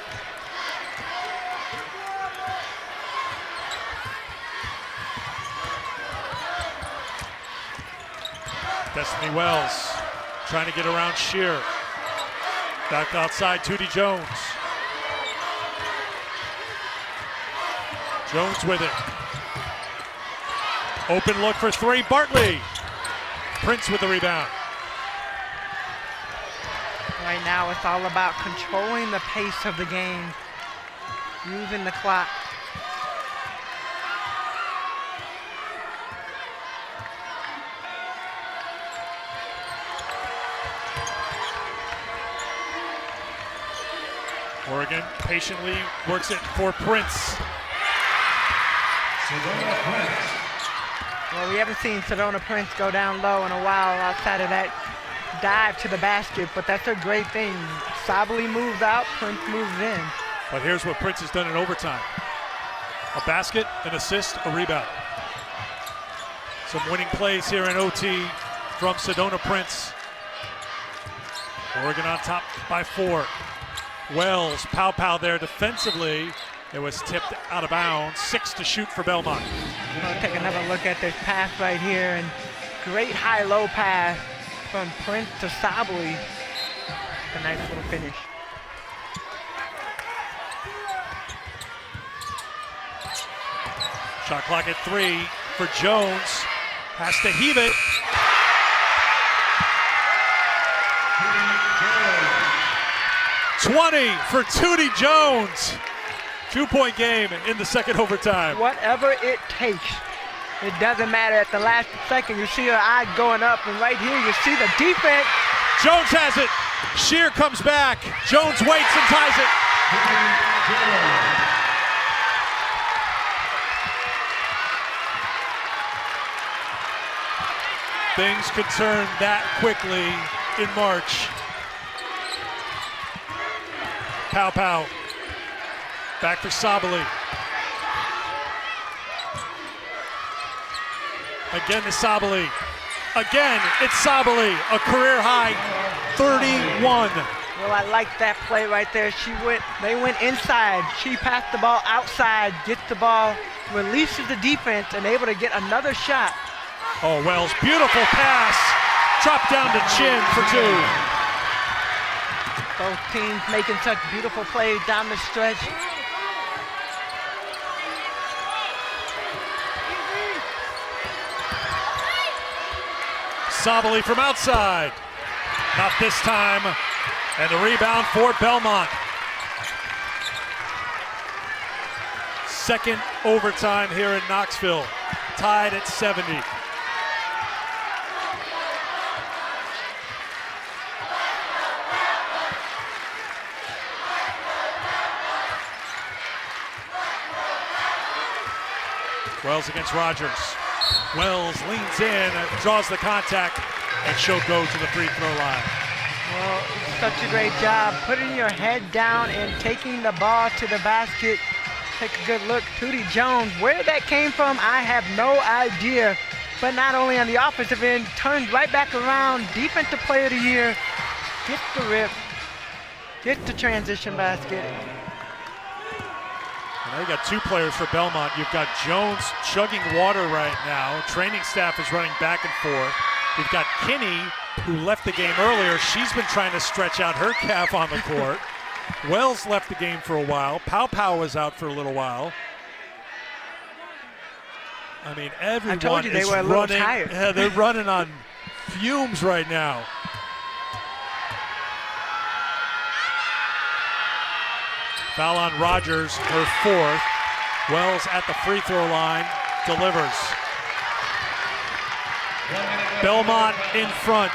Destiny Wells trying to get around Shear. Back outside, Tootie Jones. Jones with it. Open look for 3, Bartley. Prince with the rebound.
Right now, it's all about controlling the pace of the game, using the clock.
Oregon patiently works it for Prince.
Well, we haven't seen Sedona Prince go down low in a while outside of that dive to the basket, but that's a great thing. Sabally moves out, Prince moves in.
But here's what Prince has done in overtime. A basket, an assist, a rebound. Some winning plays here in OT from Sedona Prince. Oregon on top by 4. Wells, pow there defensively. It was tipped out of bounds. 6 to shoot for Belmont.
We'll take another look at this pass right here, and great high-low pass from Prince to Sabally. A nice little finish.
Shot clock at 3 for Jones. Has to heave it. .20 for Tootie Jones. 2-point game in the second overtime.
Whatever it takes. It doesn't matter. At the last second, you see her eye going up, and right here you see the defense.
Jones has it. Shear comes back. Jones waits and ties it. Things could turn that quickly in March. Pow. Back for Sabally. Again to Sabally. Again, it's Sabally, a career high 31.
Well, I like that play right there. They went inside. She passed the ball outside, gets the ball, releases the defense, and able to get another shot.
Oh, Wells, beautiful pass Drop down to Chin for 2.
Both teams making such beautiful plays down the stretch.
Sabali from outside. Not this time. And the rebound for Belmont. Second overtime here in Knoxville. Tied at 70. Wells against Rogers. Wells leans in, draws the contact, and she'll go to the free throw line.
Well, such a great job putting your head down and taking the ball to the basket. Take a good look. Tootie Jones, where that came from, I have no idea. But not only on the offensive end, turns right back around. Defensive player of the year. Gets the rip. Gets the transition basket.
Now you got 2 players for Belmont. You've got Jones chugging water right now. Training staff is running back and forth. You've got Kinney, who left the game earlier. She's been trying to stretch out her calf on the court. Wells left the game for a while. Pow was out for a little while. I mean, everyone
I told you they
is
were a little
running.
tired.
Yeah, they're running on fumes right now. Foul on Rogers, her 4th. Wells at the free throw line, delivers. Belmont in front.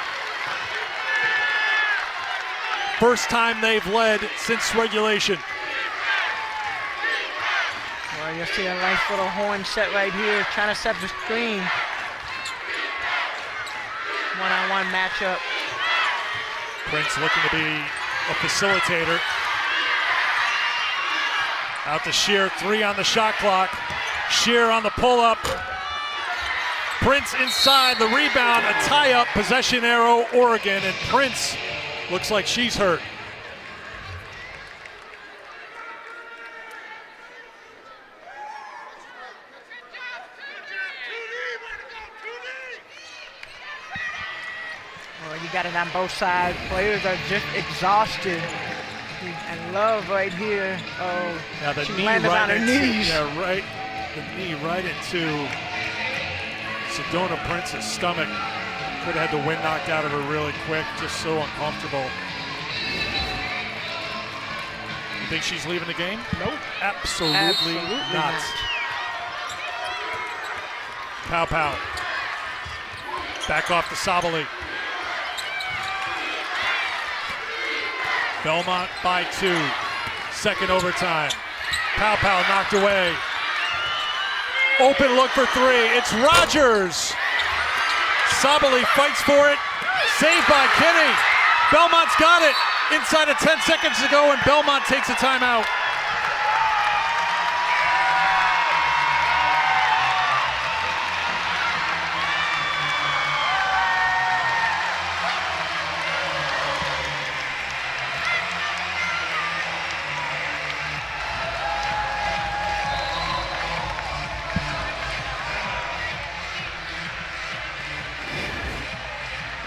First time they've led since regulation.
Well, you'll see a nice little horn set right here, trying to set the screen. One-on-one matchup.
Prince looking to be a facilitator. Out to Shear, 3 on the shot clock. Shear on the pull-up. Prince inside, the rebound, a tie-up, possession arrow, Oregon, and Prince looks like she's hurt.
Well, you got it on both sides. Players are just exhausted. And Love right here. Oh,
Yeah, the
she
knee
landed
right
on her
into,
knees.
Yeah, right. The knee right into Sedona Prince's stomach. Could have had the wind knocked out of her really quick. Just so uncomfortable. You think she's leaving the game?
Nope.
Absolutely not. Pow. Back off to Sabali. Belmont by 2. Second overtime. Pow knocked away. Open look for 3. It's Rogers. Sabali fights for it. Saved by Kinney. Belmont's got it. Inside of 10 seconds to go, and Belmont takes a timeout.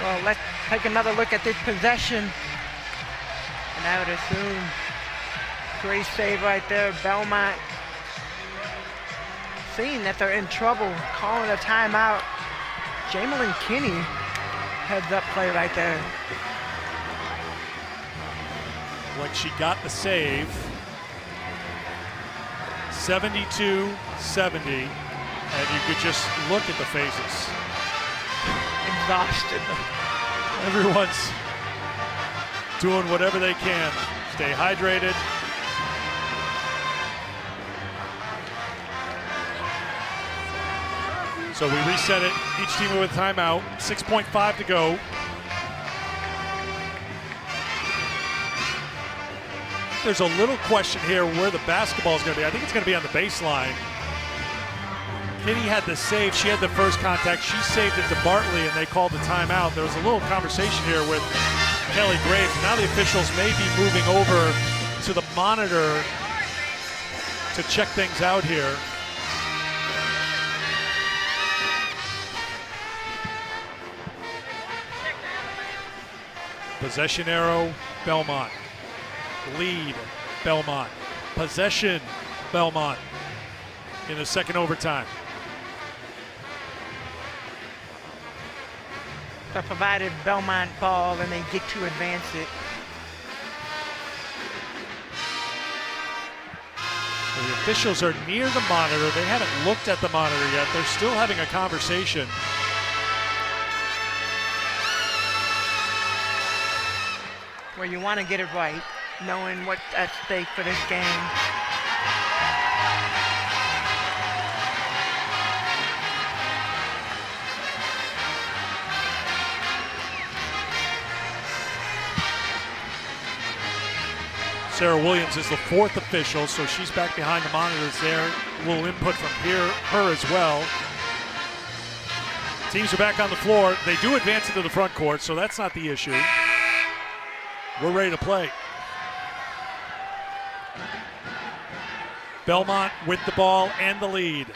Well, let's take another look at this possession. And I would assume great save right there. Belmont seeing that they're in trouble, calling a timeout. Jamelyn Kinney heads up play right there.
When she got the save, 72-70, and you could just look at the faces.
Exhausted.
Everyone's doing whatever they can. Stay hydrated. So we reset it. Each team with a timeout. 6.5 to go. There's a little question here where the basketball is going to be. I think it's going to be on the baseline. Kinney had the save. She had the first contact. She saved it to Bartley, and they called the timeout. There was a little conversation here with Kelly Graves. Now the officials may be moving over to the monitor to check things out here. Possession arrow, Belmont. Lead, Belmont. Possession, Belmont in the second overtime.
So provided Belmont ball and they get to advance it.
The officials are near the monitor. They haven't looked at the monitor yet. They're still having a conversation.
Where you want to get it right, knowing what's at stake for this game.
Sarah Williams is the fourth official, so she's back behind the monitors there. A little input from her as well. Teams are back on the floor. They do advance into the front court, so that's not the issue. We're ready to play. Belmont with the ball and the lead.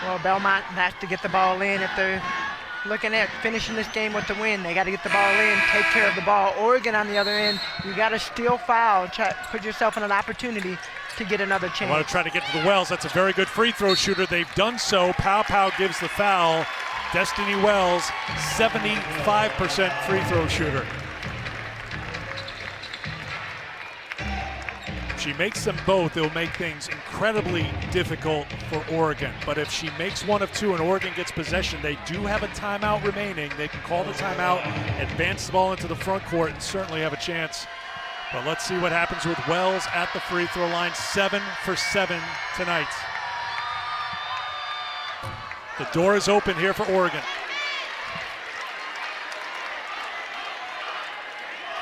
Well, Belmont has to get the ball in if they're looking at finishing this game with the win. They got to get the ball in, take care of the ball. Oregon on the other end, you got to steal foul, put yourself in an opportunity to get another chance.
I want to try to get to the Wells. That's a very good free throw shooter. They've done so. Pow gives the foul. Destiny Wells, 75% free throw shooter. If she makes them both, it'll make things incredibly difficult for Oregon. But if she makes one of two and Oregon gets possession, they do have a timeout remaining. They can call the timeout, advance the ball into the front court, and certainly have a chance. But let's see what happens with Wells at the free throw line. 7 for 7 tonight. The door is open here for Oregon.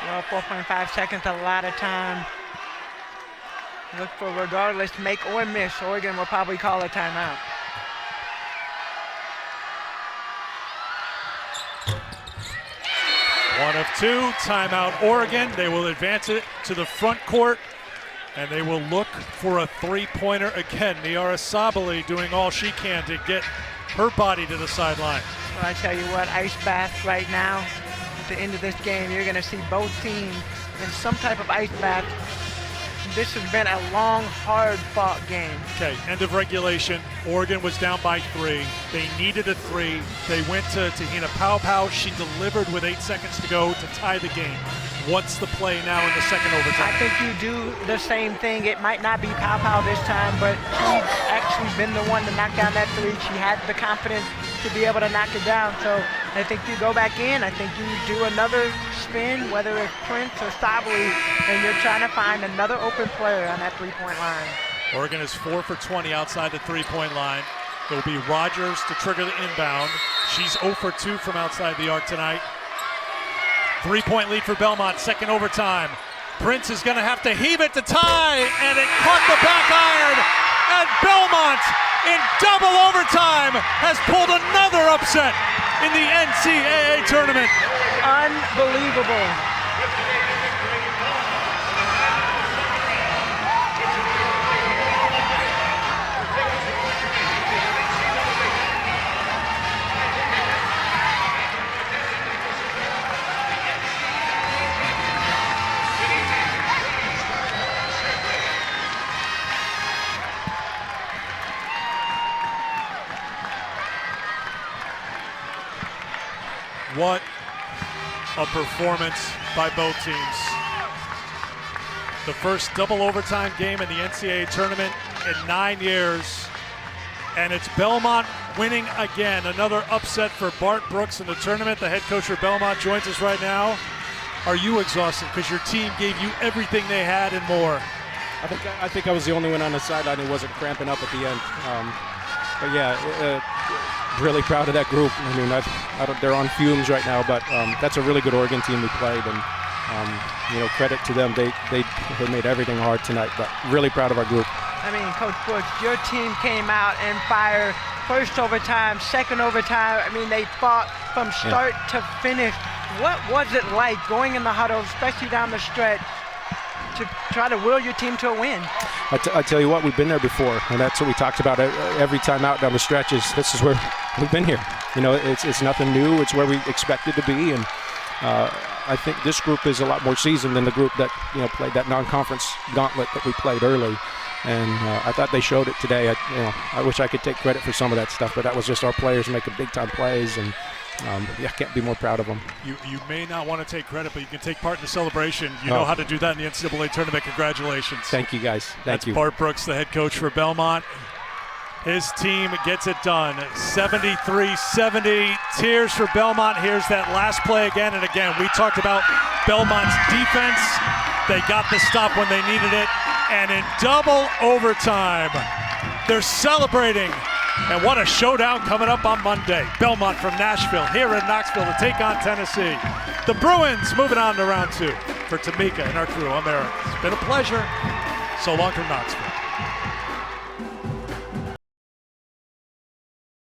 Well, 4.5 seconds, a lot of time. Look for regardless, make or miss. Oregon will probably call a timeout.
One of two, timeout Oregon. They will advance it to the front court, and they will look for a three-pointer again. Niara Sabali doing all she can to get her body to the sideline.
Well, I tell you what, ice bath right now. At the end of this game, you're going to see both teams in some type of ice bath. This has been a long, hard-fought game.
Okay, end of regulation. Oregon was down by 3. They needed a 3. They went to Tahina Pow. She delivered with 8 seconds to go to tie the game. What's the play now in the second overtime?
I think you do the same thing. It might not be Pow this time, but she's actually been the one to knock down that 3. She had the confidence to be able to knock it down. So I think you go back in. I think you do another spin, whether it's Prince or Sabali, and you're trying to find another open player on that three-point line.
Oregon is 4 for 20 outside the three-point line. It'll be Rogers to trigger the inbound. She's 0 for 2 from outside the arc tonight. 3-point lead for Belmont, second overtime. Prince is going to have to heave it to tie, and it caught the back iron. And Belmont, in double overtime, has pulled another upset in the NCAA tournament.
Unbelievable.
What a performance by both teams. The first double overtime game in the NCAA tournament in 9 years. And it's Belmont winning again. Another upset for Bart Brooks in the tournament. The head coach for Belmont joins us right now. Are you exhausted because your team gave you everything they had and more?
I think I was the only one on the sideline who wasn't cramping up at the end. But yeah, really proud of that group. I mean, they're on fumes right now, but that's a really good Oregon team we played, and credit to them. They made everything hard tonight, but really proud of our group.
I mean, Coach Brooks, your team came out and fired first overtime, second overtime. I mean, they fought from start to finish. What was it like going in the huddle, especially down the stretch, to try to will your team to a win?
I tell you what, we've been there before, and that's what we talked about every time out down the stretches. This is where we've been here. You know, it's nothing new. It's where we expected to be, and I think this group is a lot more seasoned than the group that played that non-conference gauntlet that we played early. And I thought they showed it today. I wish I could take credit for some of that stuff, but that was just our players making big-time plays, and I can't be more proud of them.
You may not want to take credit, but you can take part in the celebration. You know how to do that in the NCAA tournament. Congratulations.
Thank you, guys. Thank you.
Bart Brooks, the head coach for Belmont. His team gets it done. 73-70. Tears for Belmont. Here's that last play again and again. We talked about Belmont's defense. They got the stop when they needed it. And in double overtime, they're celebrating. And what a showdown coming up on Monday. Belmont from Nashville here in Knoxville to take on Tennessee. The Bruins moving on to round 2. For Tamika and our crew, I'm Eric. It's been a pleasure. So long from Knoxville.